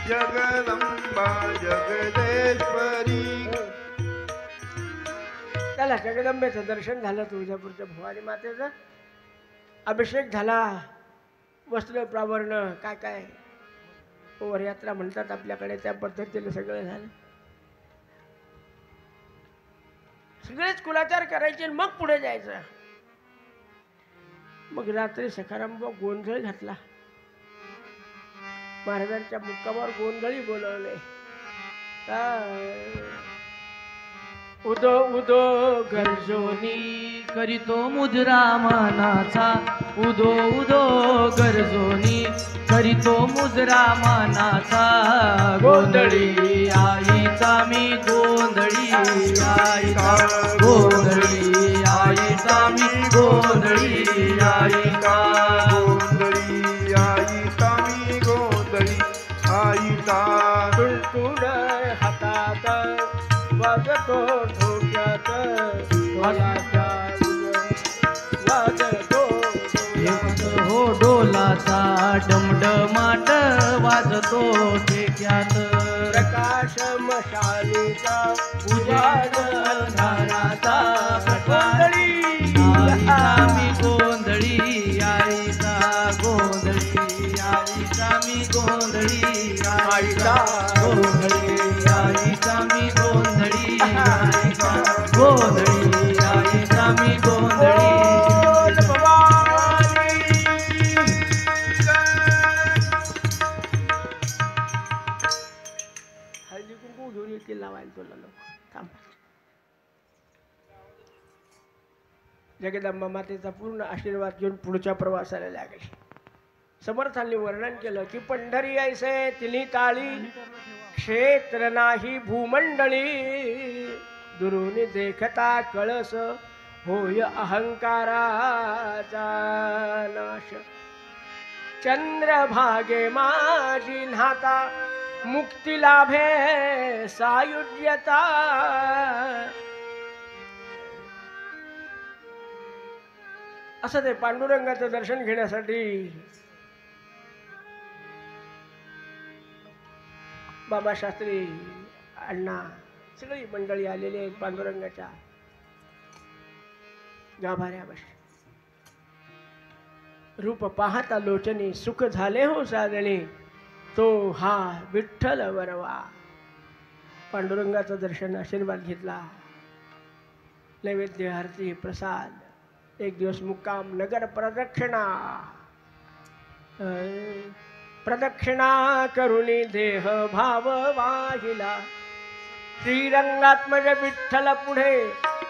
जगदंबा जगदेश्वरी. त्याला जगदंबेचं दर्शन झालं. तुळजापूरच्या भवानी मातेचा अभिषेक झाला. वस्त्र प्रावरण काय काय वरयात्रा म्हणतात आपल्याकडे, त्या पद्धतीने सगळं झालं. सगळेच कुलाचार करायचे मग पुढे जायचं. मग रात्री सखाराम गोंधळ घातला. महाराजांच्या मुक्कामावर गोंधळी बोलवले. उदो उदो गर्जोनी करीतो मुद्रा मानाचा, उदो उदो गर्जोनी करीतो मुद्रा मानाचा. गोंधळी आईचा मी गोंधळी आईचा, गोंधळी आईचा मी गोंधळी आईचा. गोंधळी आईचा मी गोंधळी आईचा. टुणटुण हातात वाजतो ढोक्यात ढोलाच्या वाजतो हो डोलाचा डमडमाट वाजतो ठेक्यात. शाळेचा उजाड अंधाराचा प्रकाश गोंधळी आईचा मी गोंधळी आईचा गोंधळी आईचा मी गोंधळी आईचा गोंधळी आईचा मी गोंधळी आईचा गोंधळी आईचा मी गोंधळी बोल भवानी. हळदी कुंकू घेऊन येतील लावायला तुला लोक. थांब. जगदंबा मातेचा पूर्ण आशीर्वाद घेऊन पुढच्या प्रवासाला लागले. समर्थांनी वर्णन केलं की पंढरी ऐसे तिन्ही ताळी क्षेत्र नाही भूमंडळी दुरून देखता कळस होय अहंकाराचा नाश. चंद्रभागे माझी न्हाता मुक्ती लाभे सायुज्यता. असं ते पांडुरंगाचं दर्शन घेण्यासाठी बाबा शास्त्री अण्णा सगळी मंडळी आलेली आहेत पांडुरंगाच्या गाभाऱ्यापाशी. रूप पाहता लोचनी सुख झाले हो साधने तो हा विठ्ठल वरवा. पांडुरंगाचं दर्शन आशीर्वाद घेतला. नैवेद्य आरती प्रसाद. एक दिवस मुक्काम नगर प्रदक्षिणा. प्रदक्षिणा करुणी देह भाव वाहिला. श्रीरंगात्मज विठ्ठल पुढे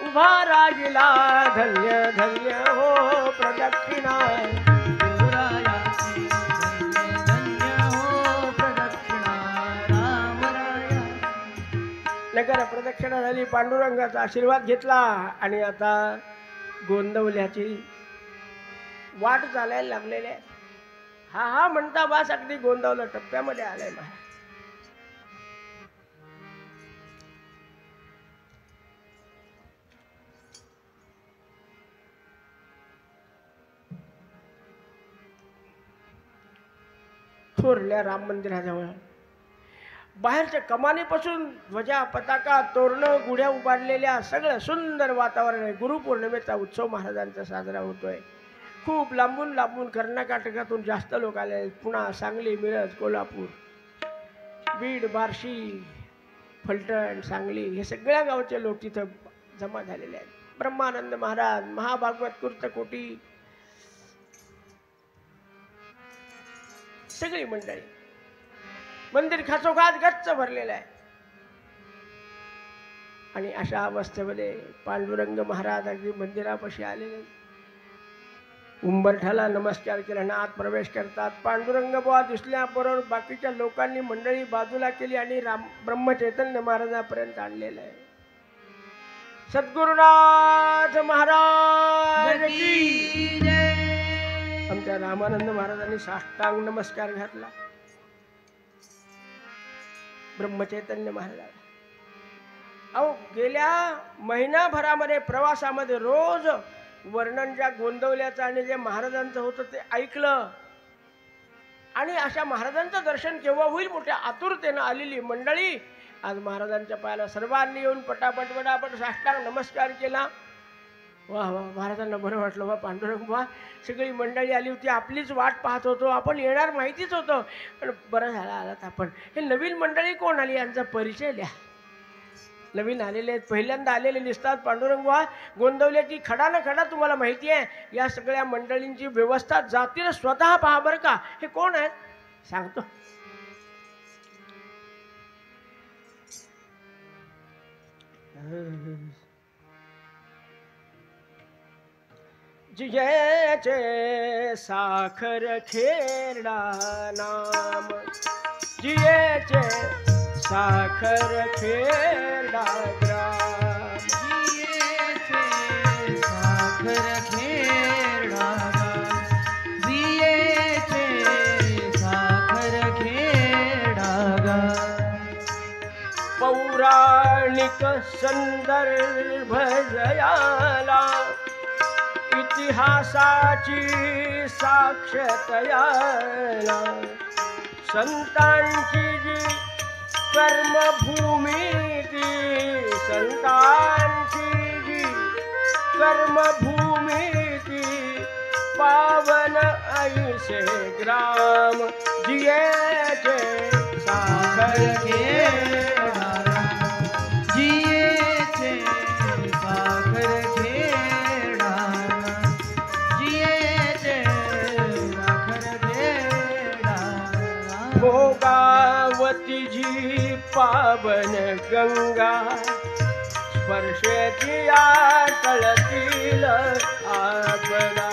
उभा राहिला. धन्य धन्य हो प्रदक्षिणा. शिवरायाची धन्य धन्य हो प्रदक्षिणा रामराया. नगर प्रदक्षिणा झाली. पांडुरंगाचा आशीर्वाद घेतला आणि आता गोंदवल्याची वाट चालायला लागलेली आहे. हा हा म्हणता बास अगदी गोंदवलं टप्प्यामध्ये आलाय महाराज. थोरल्या राम मंदिराजवळ बाहेरच्या कमानीपासून ध्वजा पताका तोरणं गुढ्या उभारलेल्या सगळं सुंदर वातावरण आहे. गुरुपौर्णिमेचा उत्सव महाराजांचा साजरा होतोय. खूप लांबून लांबून कर्नाटकातून जास्त लोक आले आहेत. पुणा सांगली मिरज कोल्हापूर बीड बार्शी फलटण सांगली हे सगळ्या गावचे लोक तिथं जमा झालेले आहेत. ब्रह्मानंद महाराज महाभागवत कृतकोटी सगळी मंडळी. मंदिर खाचोखाच गच्च भरलेलं आहे. आणि अशा अवस्थेमध्ये पांडुरंग महाराज अगदी मंदिरापाशी आलेले. उंबरठ्याला नमस्कार केल्याने आत प्रवेश करतात. पांडुरंग बुवा दिसल्याबरोबर बाकीच्या लोकांनी मंडळी बाजूला केली आणि ब्रह्मचैतन्य महाराजांपर्यंत आणलेलं आहे. सद्गुरुनाथ महाराज की जय. आमच्या रामानंद महाराजांनी साष्टांग नमस्कार घातला. ब्रह्मचैतन्य महाराज अहो गेल्या महिनाभरामध्ये प्रवासामध्ये रोज वर्णन ज्या गोंदवल्याचं आणि जे महाराजांचं होतं ते ऐकलं. आणि अशा महाराजांचं दर्शन केव्हा होईल मोठ्या आतुरतेनं आलेली मंडळी आज महाराजांच्या पायाला सर्वांनी येऊन पटापट साष्टांग नमस्कार केला. वा वा महाराजांना बरं वाटलं. वा पांडुरंग वा सगळी मंडळी आली होती. आपलीच वाट पाहत होतो. आपण येणार माहितीच होतं पण बरं झालं आलात आपण. हे नवीन मंडळी कोण आली यांचा परिचय द्या. नवीन आलेले आहेत पहिल्यांदा आलेले दिसतात. पांडुरंग वा गोंदवल्याची खडा न खडा तुम्हाला माहिती आहे. या सगळ्या मंडळींची व्यवस्था जातीनं स्वतः पहा बरं का. हे कोण आहेत सांगतो. जियेचे साखर खेरडा नाम. जियेचे साखर खेरडा ग्राम. जियेचे साखर खेरडा गाव. जियेचे साखर खेरडा गाव. पौराणिक संदर्भ जयाला इतिहासाची साक्ष तयाला. संतांची जी कर्मभूमी ती संतांची जी कर्मभूमी ती पावन ऐसे ग्राम जियेचे साखर खेळागा जियेचे साखर खेळागा जियेचे साखर खेळागा भोगावती जी पावन गंगा स्पर्शेची आटळतील आपला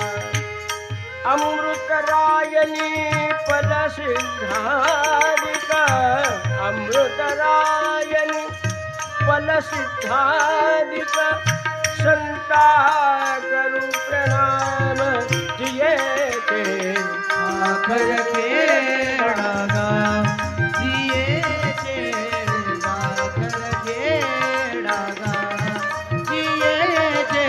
अमृतरायनी फलसिद्धादिक अमृतरायनी फलसिद्धादिक संता करू प्रणाम जियेचे साखर खेळागा जियेचे साखर खेळागा जियेचे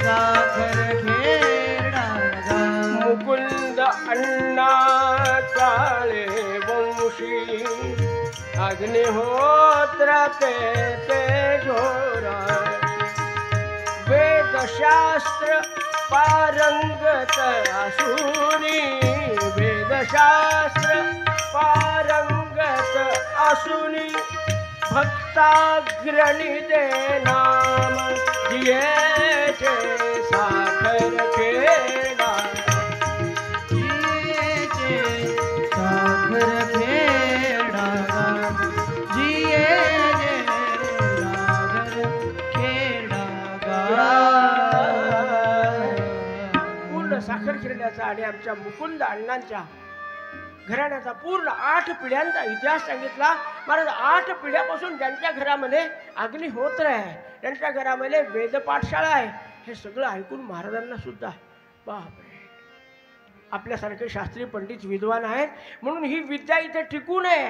साखर खेळागा मुकुंद अण्णा काळे वंशी अग्निहोत्र ते झोरा वेदशास्त्र पारंगत असुनी वेदशास्त्र पारंगत असुनी भक्ताग्रणी दे नाम जियेचे साखर खेळा जियेचे साखर खेळागा जियेचे साखर खेळागा पूर्ण साखर खेळण्याचा आणि आमच्या मुकुंद अण्णांच्या घराण्याचा पूर्ण 8 पिढ्यांचा इतिहास सांगितला. महाराज 8 पिढ्यापासून ज्यांच्या घरामध्ये अग्निहोत्र आहे, त्यांच्या घरामध्ये वेदपाठशाळा आहे, हे सगळं ऐकून महाराजांना सुद्धा बापरे, आपल्यासारखे शास्त्री पंडित विद्वान आहेत म्हणून ही विद्या इथे टिकू नये.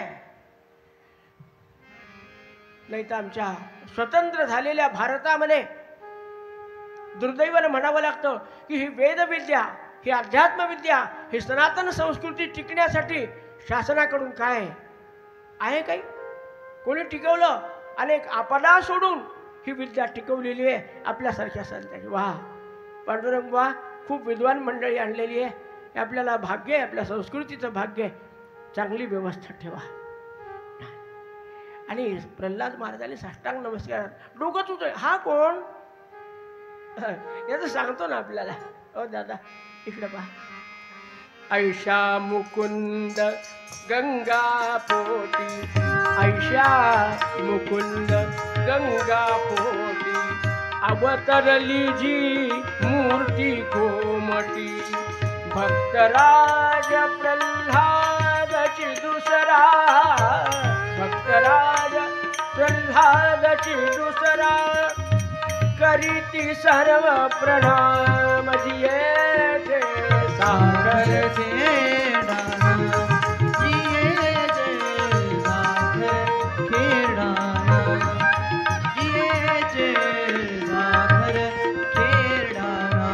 नाही तर आमच्या स्वतंत्र झालेल्या भारतामध्ये दुर्दैवानं म्हणावं लागतं की ही वेदविद्या, ही अध्यात्मविद्या, ही सनातन संस्कृती टिकण्यासाठी शासनाकडून काय आहे? काही कोणी टिकवलं? अनेक आपदा सोडून ही विद्या टिकवलेली आहे आपल्यासारख्या संतांनी. वा पांडुरंग, वा खूप विद्वान मंडळी आणलेली आहे. हे आपल्याला भाग्य आहे, आपल्या संस्कृतीचं भाग्य आहे. चांगली व्यवस्था ठेवा. आणि प्रल्हाद महाराजांनी साष्टांग नमस्कार डोकं तुझं हा कोण याचं सांगतो ना आपल्याला. ओ दादा इकडे पहा. ऐशा मुकुंद गंगा पोटी, ऐशा मुकुंद गंगा पोटी, अवतरली जी मूर्ती कोमटी, भक्तराज प्रल्हादची दुसरा, भक्तराज प्रल्हादची दुसरा, करीती सर्व प्रणाम जियेचे साखर खेळागा जियेचे साखर खेळागा जियेचे साखर खेळागा.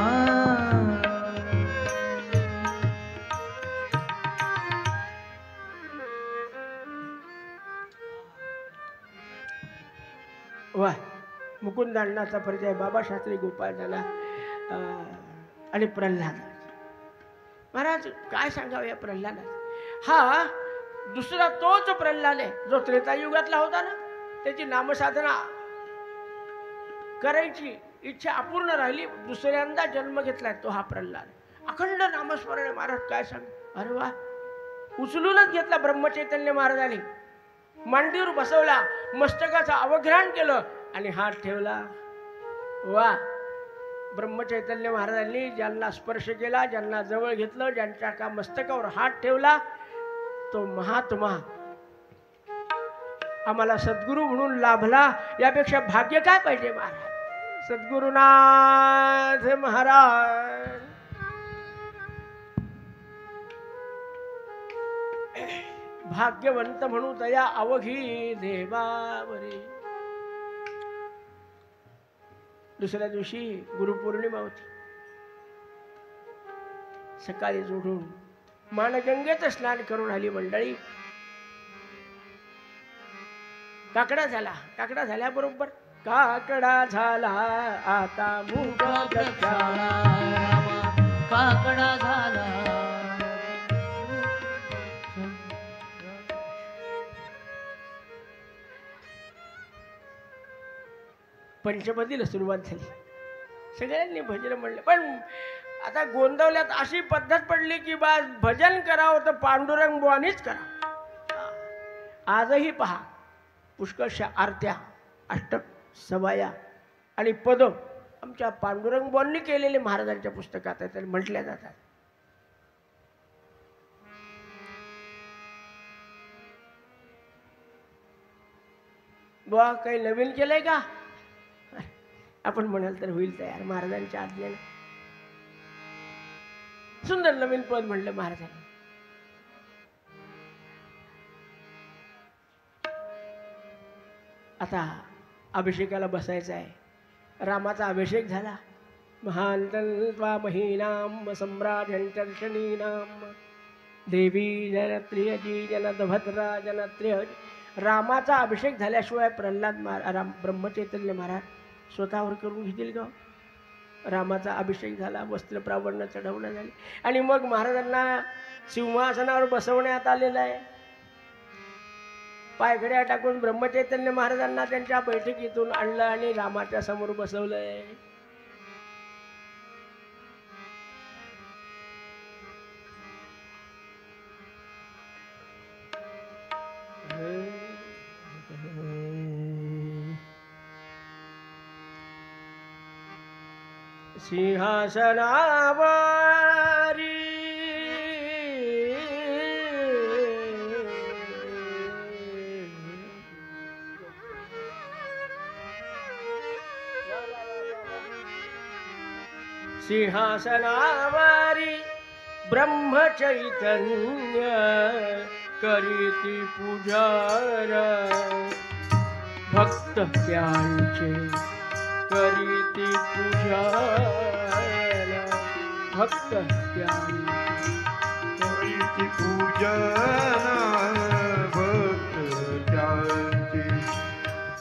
वा मुकुंद अण्णाचा परिचय बाबा शास्त्री गोपाळ झाला आणि प्रल्हाद महाराज. काय सांगावं या प्रल्हादात? हा दुसरा तोच प्रल्हाद आहे जो त्रेतायुगातला होता ना. त्याची नामसाधना करायची इच्छा अपूर्ण राहिली, दुसऱ्यांदा जन्म घेतलाय तो हा प्रल्हाद. अखंड नामस्मरण महाराज. काय सांग, अरे वा, उचलूनच घेतला ब्रह्मचैतन्य महाराजांनी, मांडीवर बसवला, मस्तकाचं अवघ्राण केलं आणि हात ठेवला. वा ब्रह्मचैतन्य महाराजांनी ज्यांना स्पर्श केला, ज्यांना जवळ घेतलं, ज्यांच्या का मस्तकावर हात ठेवला, तो महात्मा आम्हाला सद्गुरू म्हणून लाभला. यापेक्षा भाग्य काय पाहिजे महाराज? सद्गुरुनाथ महाराज भाग्यवंत म्हणू दया अवघी देवावरी. दुसऱ्या दिवशी गुरुपौर्णिमा होती. सकाळी जोडून मानगंगेत स्नान करून आली मंडळी. काकडा झाल्याबरोबर काकडा झाला आता मूग वृक्षाला रामा काकडा झाला पंचपदीला सुरुवात झाली. सगळ्यांनी भजन म्हणलं. पण आता गोंदवल्यात अशी पद्धत पडली की बा भजन करावं तर पांडुरंग बुवानीच करा. आजही पहा पुष्कळशा आरत्या, अष्टक, सवाया आणि पद आमच्या पांडुरंग बुवांनी केलेले महाराजांच्या पुस्तकात आहेत आणि म्हटल्या जातात. बुवा काही नवीन केलंय का आपण म्हणाल तर होईल तयार महाराजांच्या आज्ञेने. सुंदर नवीन पद म्हणलं महाराजांनी. आता अभिषेकाला बसायचं आहे. रामाचा अभिषेक झाला. महांतन्त्वा महीनाम सम्राजंचर्षणीनाम देवी जनत्रियजी जनदभद्रा जनत्रिय. रामाचा अभिषेक झाल्याशिवाय प्रल्हाद ब्रह्मचैतन्य महाराज स्वतःवर करून घेतील का? रामाचा अभिषेक झाला, वस्त्र प्रावर्ण चढवणं झाले आणि मग महाराजांना सिंहासनावर बसवण्यात आलेलं आहे. पायघड्या टाकून ब्रह्मचैतन्य महाराजांना त्यांच्या बैठकीतून आणलं आणि रामाच्या समोर बसवलंय. सिंहासनावरी सिंहासनावरी ब्रह्मचैतन्य करीती पूजन भक्त त्यांचे करीती पूजन भक्त करीती पूजन भक्त त्यांचे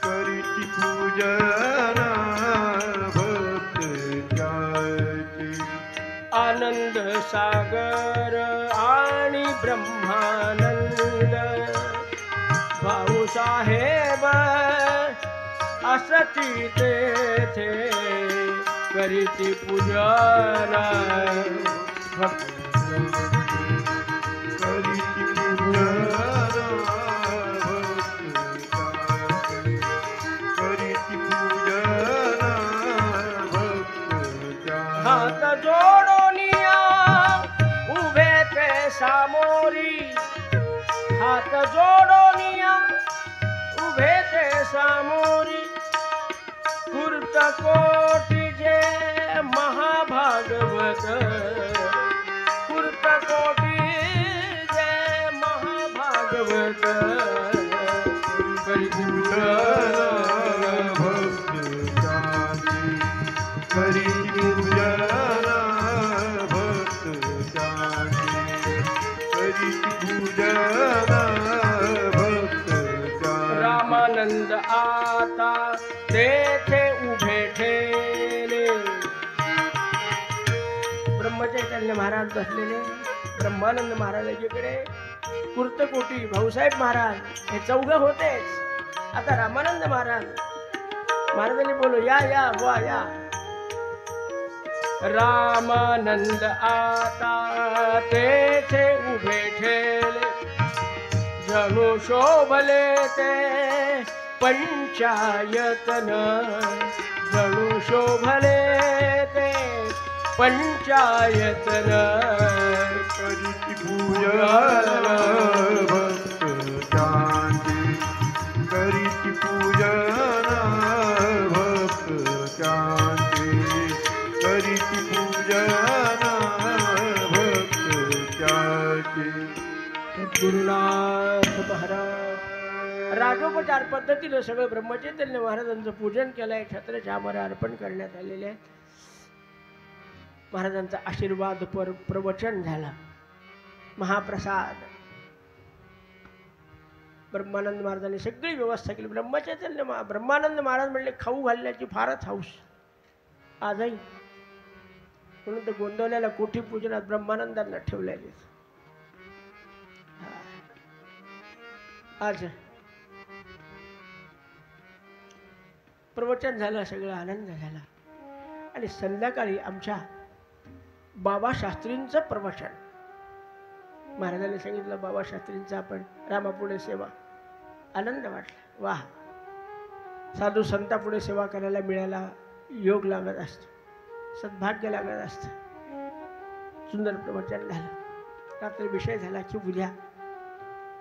करीती पूजन भक्त त्यांचे. आनंद सागर आणि ब्रह्मानंद भाऊसाहेब असती तेथे करीती पूजन भक्त करीती पूजन करीती पूजन भक्त. हात जोडोनिया उभे ते सामोरी हात जोडोनिया उभे ते सामोरी कृत कोटी जे महाभागवत कृत कोटी जे महाभागवत करीती पूजन भक्त करीती पूजन भक्त करीती पूजन भक्त. रामानंद आता तेथे उभे ठेले. ब्रह्मचैतन्य महाराज बसलेले, ब्रह्मानंद महाराजांकडे कुर्तकोटी भाऊसाहेब महाराज हे चौघ होतेच. आता रामानंद महाराजांनी बोलो या या बुवा या. रामानंद आता तेथे उभे ठेले जणू शोभले ते पंचायतन जणू शोभले ते पंचायतन करीती पूजन भक्त त्यांचे करीती पूजन भक्त त्यांचे करीती पूजन भक्त त्यांचे. गुरुनाथ महाराज राजोपचार पद्धतीने सगळं ब्रह्मचैतन्य महाराजांचं पूजन केलंय. छत्र चामर अर्पण करण्यात आलेले आहेत. महाराजांचा आशीर्वाद प्रवचन झाला. महाप्रसाद ब्रह्मानंद महाराजांनी सगळी व्यवस्था केली. ब्रह्मचैतन्य ब्रह्मानंद महाराज म्हणले खाऊ घालण्याची फारच हौस आजही, म्हणून तर गोंदवल्याला कोठी पूजनात ब्रह्मानंदांना ठेवलेले. आज प्रवचन झालं, सगळं आनंद झाला. आणि संध्याकाळी आमच्या बाबा शास्त्रींचं प्रवचन महाराजांनी सांगितलं. बाबा शास्त्रींचं आपण रामापुढे सेवा, आनंद वाटला. वाह, साधू संतापुढे सेवा करायला मिळायला योग लागत असतो, सद्भाग्य लागत असतं. सुंदर प्रवचन झालं. रात्री विषय झाला की उद्या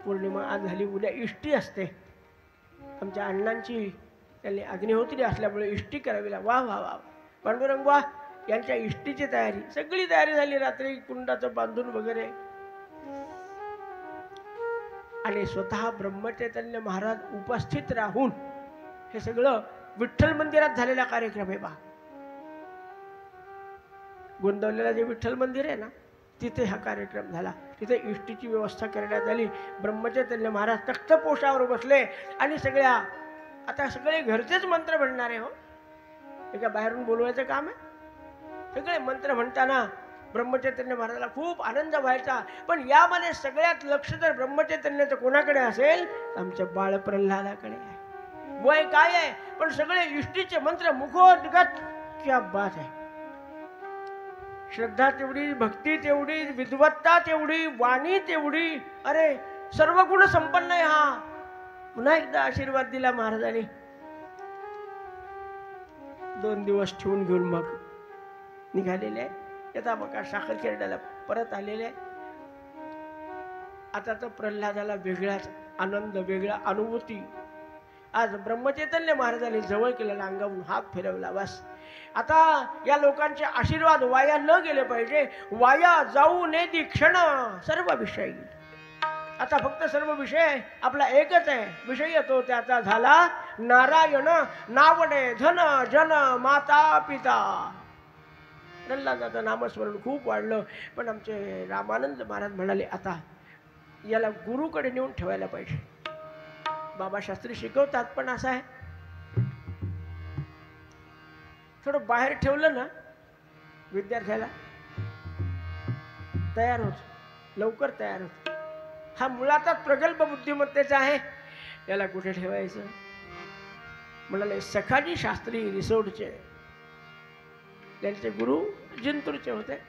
पौर्णिमा आज झाली, उद्या इष्टी असते. आमच्या अण्णांची त्यांनी अग्निहोत्री असल्यामुळे इष्टी करावी लागली. वा वा वा, पांडुरंग वा, यांच्या इष्टीची तयारी, सगळी तयारी झाली. रात्री कुंडाचं बांधून वगैरे. आणि स्वतः ब्रह्मचैतन्य महाराज उपस्थित राहून हे सगळं विठ्ठल मंदिरात झालेला कार्यक्रम आहे. बा, गोंदवलेला जे विठ्ठल मंदिर आहे ना, तिथे हा कार्यक्रम झाला. तिथे इष्टीची व्यवस्था करण्यात आली. ब्रह्मचैतन्य महाराज तख्तपोशावर बसले आणि सगळ्या, आता सगळे घरचेच मंत्र म्हणणारे हो, एका बाहेरून बोलवायचं काम आहे. सगळे मंत्र म्हणताना ब्रह्मचैतन्य महाराजाला खूप आनंद व्हायचा. पण यामध्ये सगळ्यात लक्ष जर ब्रह्मचैतन्याचं कोणाकडे असेल, आमच्या बाळ प्रल्हादाकडे आहे. वय काय आहे, पण सगळे इष्टीचे मंत्र मुखोद्गत. क्या बात आहे. श्रद्धा तेवढी, भक्ती तेवढी, विद्वत्ता तेवढी, वाणी तेवढी. अरे सर्व गुण संपन्न आहे हा. पुन्हा एकदा आशीर्वाद दिला महाराजांनी. 2 दिवस ठेवून घेऊन मग निघालेले. यथा बघा साखर खेरड्याला परत आलेले. आता तर प्रल्हादाला वेगळाच आनंद, वेगळा अनुभूती. आज ब्रह्मचैतन्य महाराजांनी जवळ केलेला, अंगावरून हात फिरवला. बस आता या लोकांचे आशीर्वाद वाया न गेले पाहिजे. वाया जाऊ नये दी क्षण सर्व विषय. आता फक्त सर्व विषय आपला एकच आहे. विषय येतो त्याचा झाला नारायण, नावडे धन जन माता पिता. प्रल्हादाचं नामस्मरण खूप वाढलं. पण आमचे रामानंद महाराज म्हणाले आता याला गुरुकडे नेऊन ठेवायला पाहिजे. बाबा शास्त्री शिकवतात, पण असं आहे थोडं बाहेर ठेवलं ना विद्यार्थ्याला तयार होत, लवकर तयार होत. हा मुळातच प्रगल्भ बुद्धिमत्तेचा आहे, याला कुठे ठेवायचं. म्हणाले सखाजी शास्त्री रिसोडचे, त्यांचे गुरु जिंतूरचे होते,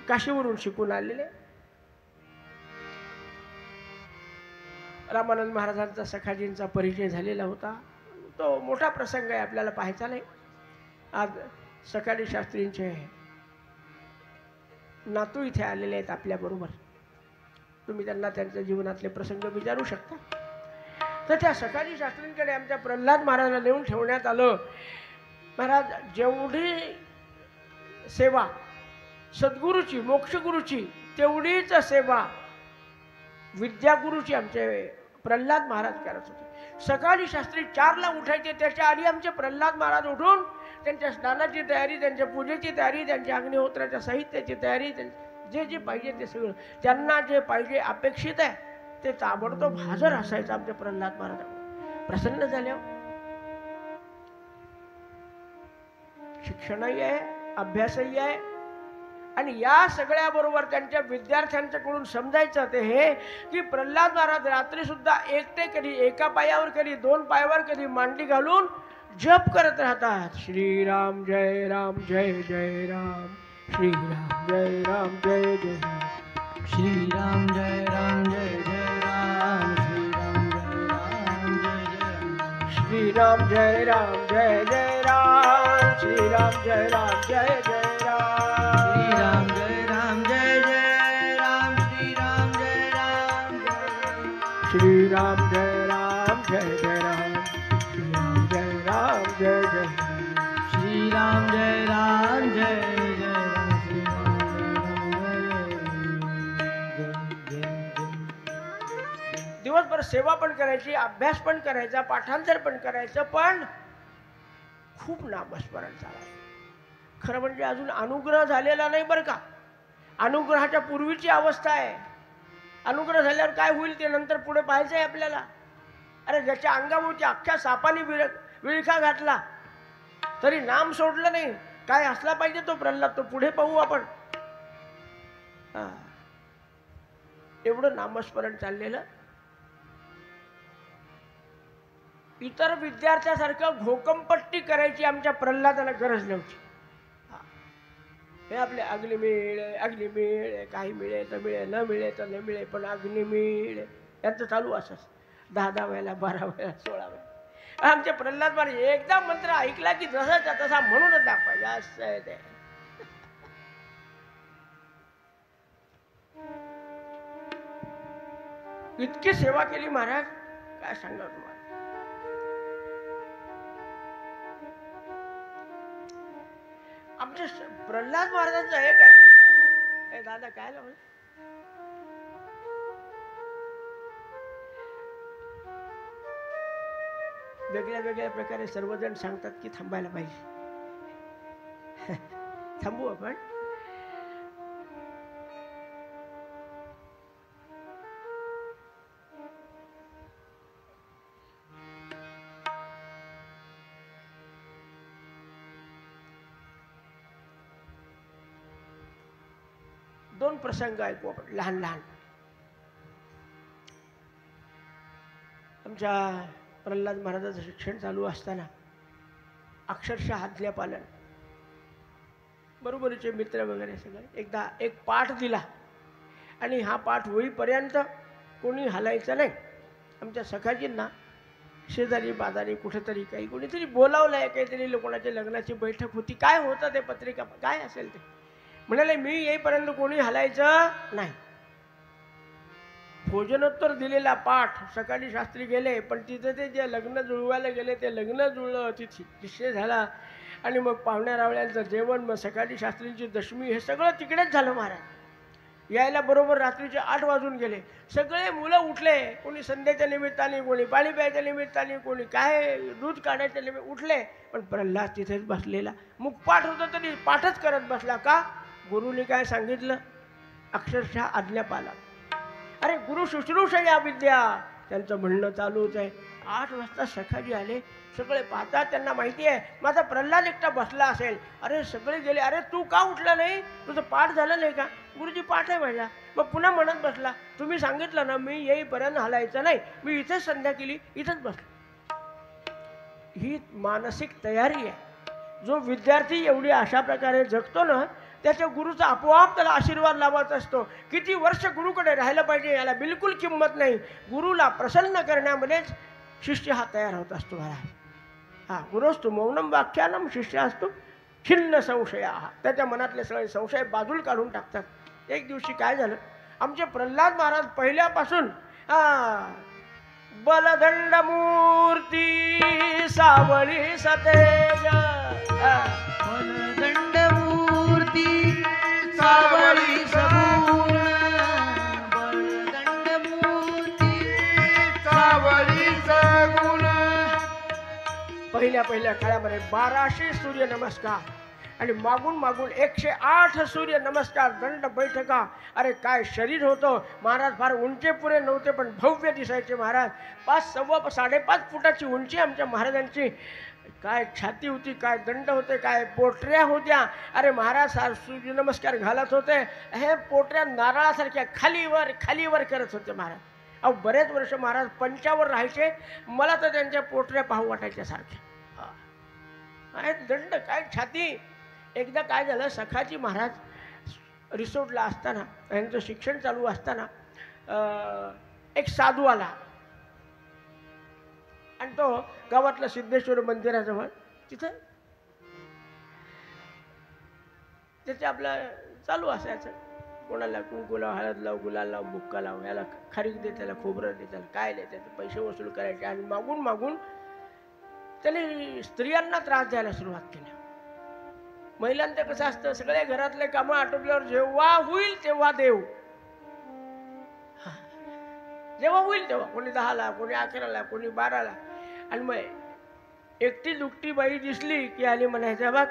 काशीवरून शिकून आलेले. रामानंद महाराजांचा सखाजींचा परिचय झालेला होता. तो मोठा प्रसंग आहे, आपल्याला पाहायचा नाही. आज सखाजी शास्त्रींचे नातू इथे आलेले आहेत आपल्या बरोबर. तुम्ही त्यांना त्यांच्या जीवनातले प्रसंग विचारू शकता. तर त्या सखाजी शास्त्रींकडे आमच्या प्रल्हाद महाराजांना नेऊन ठेवण्यात आलं. महाराज जेवढी सेवा सद्गुरूची, मोक्षगुरूची, तेवढीच सेवा विद्यागुरूची आमचे प्रल्हाद महाराज करत होते. सकाळी शास्त्री 4ला उठायचे. त्याच्या आधी आमचे प्रल्हाद महाराज उठून त्यांच्या स्नानाची तयारी, त्यांच्या पूजेची तयारी, त्यांच्या अग्निहोत्राच्या साहित्याची तयारी, जे जे पाहिजे ते सगळं, त्यांना जे पाहिजे अपेक्षित आहे ते ताबडतोब हजर असायचं. आमचे प्रल्हाद महाराज प्रसन्न झाल्यावर शिक्षणही आहे, अभ्यासही आहे. आणि या सगळ्याबरोबर त्यांच्या विद्यार्थ्यांच्याकडून समजायचं ते हे की प्रल्हाद महाराज रात्री सुद्धा एकटे, कधी एका पायावर, कधी 2 पायावर, कधी मांडी घालून जप करत राहतात. श्रीराम जय राम जय जय राम, श्रीराम जय राम जय जय राम, श्रीराम जय राम जय जय राम, श्रीराम जय राम जय जय राम, श्रीराम जय राम जय जय राम, श्रीराम जय राम जय जय राम, श्रीराम जय राम जय जय राम, श्रीराम जय राम जय जय राम, दिवसभर सेवा पण करायची, अभ्यास पण करायचा, पाठांतर पण करायचं, पण खूप नामस्मरण चालायचं. खरं म्हणजे अजून अनुग्रह झालेला नाही बरं का. अनुग्रहाच्या पूर्वीची अवस्था आहे. अनुग्रह झाल्यावर काय होईल ते नंतर पुढे पाहायचं आहे आपल्याला. अरे ज्याच्या अंगाभोवती अख्ख्या सापाने विळखा घातला तरी नाम सोडलं नाही, काय असला पाहिजे तो प्रल्हाद, तो पुढे पाहू आपण. एवढं नामस्मरण चाललेलं. इतर विद्यार्थ्यासारखं घोकंपट्टी करायची आमच्या प्रल्हादाला गरज नव्हती. हे आपले अग्निमिळ काही मिळे तर मिळे, न मिळे तर न मिळे, पण अग्निमिळ यांचं चालू असंच 10 वेळेला 12 वेळेला 16 वेळेला. आमचे प्रल्हाद महाराज एकदा मंत्र ऐकला की जसाचा तसा म्हणूनच दाखवायचा. असं आहे ते. इतकी सेवा केली महाराज, काय सांगा तुम्हाला. आमच्या प्रल्हाद महाराजांचं हे काय दादा काय लावलं, वेगळ्या वेगळ्या प्रकारे सर्वजण सांगतात की थांबायला पाहिजे. थांबू आपण. दोन प्रसंग ऐकू आपण लहान लहान. आमच्या प्रल्हाद महाराजांचं शिक्षण चालू असताना अक्षरशः आज्ञापालन, बरोबरीचे मित्र वगैरे सगळे, एकदा एक पाठ दिला आणि हा पाठ होईपर्यंत कोणी हलायचं नाही. आमच्या सखाजींना शेजारी बाजारी कुठेतरी काही कोणीतरी बोलावलं आहे, काहीतरी कोणाच्या लग्नाची बैठक होती, काय होतं ते पत्रिका काय असेल ते, म्हणाले मी येईपर्यंत कोणी हलायचं नाही. भोजनोत्तर दिलेला पाठ सकाळी शास्त्री गेले, पण तिथे ते जे लग्न जुळवायला गेले ते लग्न जुळलं, तिथे निश्चय झाला आणि मग पाहुण्या रावळ्यांचं जेवण, मग सकाळी शास्त्रींची दशमी, हे सगळं तिकडेच झालं महाराज. यायला बरोबर रात्रीचे 8 वाजून गेले. सगळे मुलं उठले, कोणी संध्याच्या निमित्ताने, कोणी पाणी प्यायच्या निमित्ताने, कोणी काय दूध काढायच्या निमित्त उठले, पण प्रल्हाद तिथेच बसलेला. मुखपाठ होतं तरी पाठच करत बसला. का? गुरुने काय सांगितलं, अक्षरशः आज्ञापालन. अरे गुरु शुश्रूषा या विद्या, त्यांचं म्हणणं चालूच आहे. 8 वाजता सखाजी आले, सगळे पाहतात, त्यांना माहिती आहे माझा प्रल्हाद एकटा बसला असेल. अरे सगळे गेले, अरे तू का उठला नाही, तुझं पाठ झालं नाही का? गुरुजी पाठ आहे माझा. मग पुन्हा म्हणत बसला, तुम्ही सांगितलं ना मी येईपर्यंत हलायचं नाही, मी इथेच संध्या केली, इथंच बसलो. ही मानसिक तयारी आहे. जो विद्यार्थी एवढी अशा प्रकारे जगतो ना, त्याच्या गुरुचा आपोआप त्याला आशीर्वाद लाभत असतो. किती वर्ष गुरुकडे राहायला पाहिजे याला बिलकुल किंमत नाही. गुरुला प्रसन्न करण्यामध्येच शिष्य हा तयार होत असतो महाराज. गुरुस्तु मौनम व्याख्यानम शिष्यास्तु छिन्न संशया. त्याच्या मनातले सगळे संशय बाजूला काढून टाकतात. एक दिवशी काय झालं, आमचे प्रल्हाद महाराज पहिल्यापासून बलदंड मूर्ती सावळी सतेज, बलदंड मूर्ती सावळी सगुण, बलदंड मूर्ती सावळी सगुण. पहिल्या काळामध्ये 1200 सूर्य नमस्कार आणि मागून 108 सूर्य नमस्कार, दंड बैठका. अरे काय शरीर होतं महाराज. फार उंचे पुरे नव्हते पण भव्य दिसायचे महाराज. 5.5 फुटाची उंची आमच्या महाराजांची. काय छाती होती, काय दंड होते, काय पोटऱ्या होत्या. अरे महाराज सूर्य नमस्कार घालत होते, हे पोटऱ्या नारळासारख्या खालीवर करत होते महाराज. अहो बरेच वर्ष महाराज पंचावर राहायचे, मला तर त्यांच्या पोटऱ्या पाहू वाटायच्या सारख्या. काय दंड, काय छाती. एकदा काय झालं, सखाजी महाराज रिसोर्टला असताना, यांचं शिक्षण चालू असताना एक साधू आला आणि तो गावातलं सिद्धेश्वर मंदिराजवळ तिथं त्याचे आपलं चालू असायचं, कोणाला कुंकू लाव, हळद लाव, गुलाल लाव, बुक्का लाव, याला खारीक दे, त्याला खोबरं दे, त्याला काय दे, त्याचे पैसे वसूल करायचे. आणि मागून त्याने स्त्रियांना त्रास द्यायला सुरुवात केली. महिलांचं कसं असतं, सगळे घरातले कामं आटोपल्यावर जेव्हा होईल तेव्हा देव, जेव्हा होईल तेव्हा, कोणी 10ला, कोणी 11ला, कोणी 12ला. आणि मग एकटी दुकटी बाई दिसली की आली म्हणायचं, बघ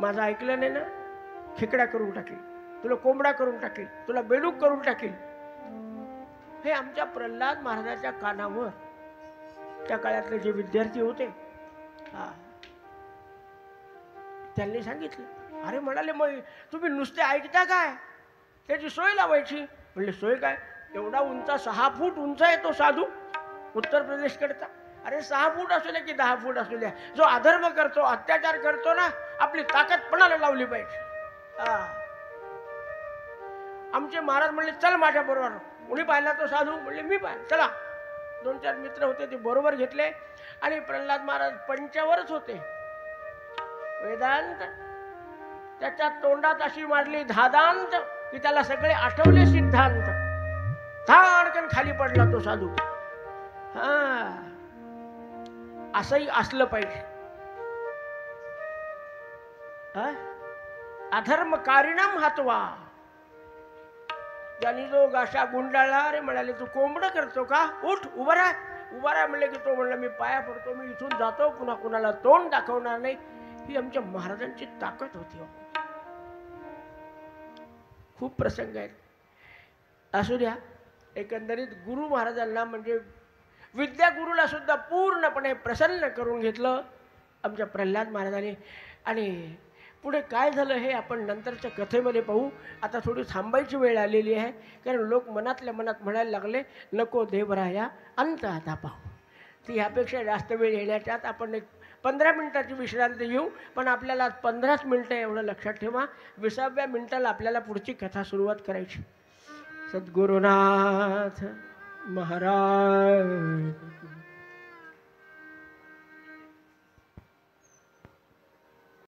माझं ऐकलं नाही ना, खेकडा करून टाकली. तुला कोंबडा करून टाकील, तुला बेडूक करून टाकील. हे आमच्या प्रल्हाद महाराजाच्या कानावर त्या काळातले जे विद्यार्थी होते हा त्यांनी सांगितलं. अरे म्हणाले, मग तुम्ही नुसते ऐकता काय, त्याची सोय लावायची. म्हणले सोय काय, एवढा उंच 6 फूट उंच आहे तो साधू उत्तर प्रदेश कडचा. अरे 6 फूट असू द्या की 10 फूट असू द्या, जो अधर्म करतो अत्याचार करतो ना, आपली ताकद पणाला लावली पाहिजे. आमचे महाराज म्हणले चल माझ्या बरोबर. कोणी पाहिला तो साधू, म्हणले मी पाहिला, चला. 2-4 मित्र होते ते बरोबर घेतले आणि प्रल्हाद महाराज पंचावरच होते. वेदांत त्याच्या तोंडात अशी मारली धादांत की त्याला सगळे आठवले सिद्धांत. धाडकन खाली पडला तो साधू. असंही असलं पाहिजे. अधर्मकारिणाम हातवा. ज्यांनी जो गाशा गुंडाळला, अरे म्हणाले तू कोंबडं करतो का, उठ उभा राह. उभा राह म्हणले की तो म्हणला मी पाया पडतो, मी इथून जातो, पुन्हा कुणाला तोंड दाखवणार नाही. ही आमच्या महाराजांची ताकद होती. खूप प्रसंग आहेत. असू द्या, एकंदरीत गुरु महाराजांना म्हणजे विद्यागुरूला सुद्धा पूर्णपणे प्रसन्न करून घेतलं आमच्या प्रल्हाद महाराजांनी. आणि पुढे काय झालं हे आपण नंतरच्या कथेमध्ये पाहू. आता थोडी थांबायची वेळ आलेली आहे, कारण लोक मनातल्या मनात म्हणायला लागले नको देवराया अंत आता पाहू. ती ह्यापेक्षा जास्त वेळ येण्याच्या आत आपण एक 15 मिनिटाची विश्रांती घेऊ. पण आपल्याला 15 मिनिटं एवढं लक्षात ठेवा, 20व्या मिनिटाला आपल्याला पुढची कथा सुरुवात करायची. सद्गुरुनाथ महाराज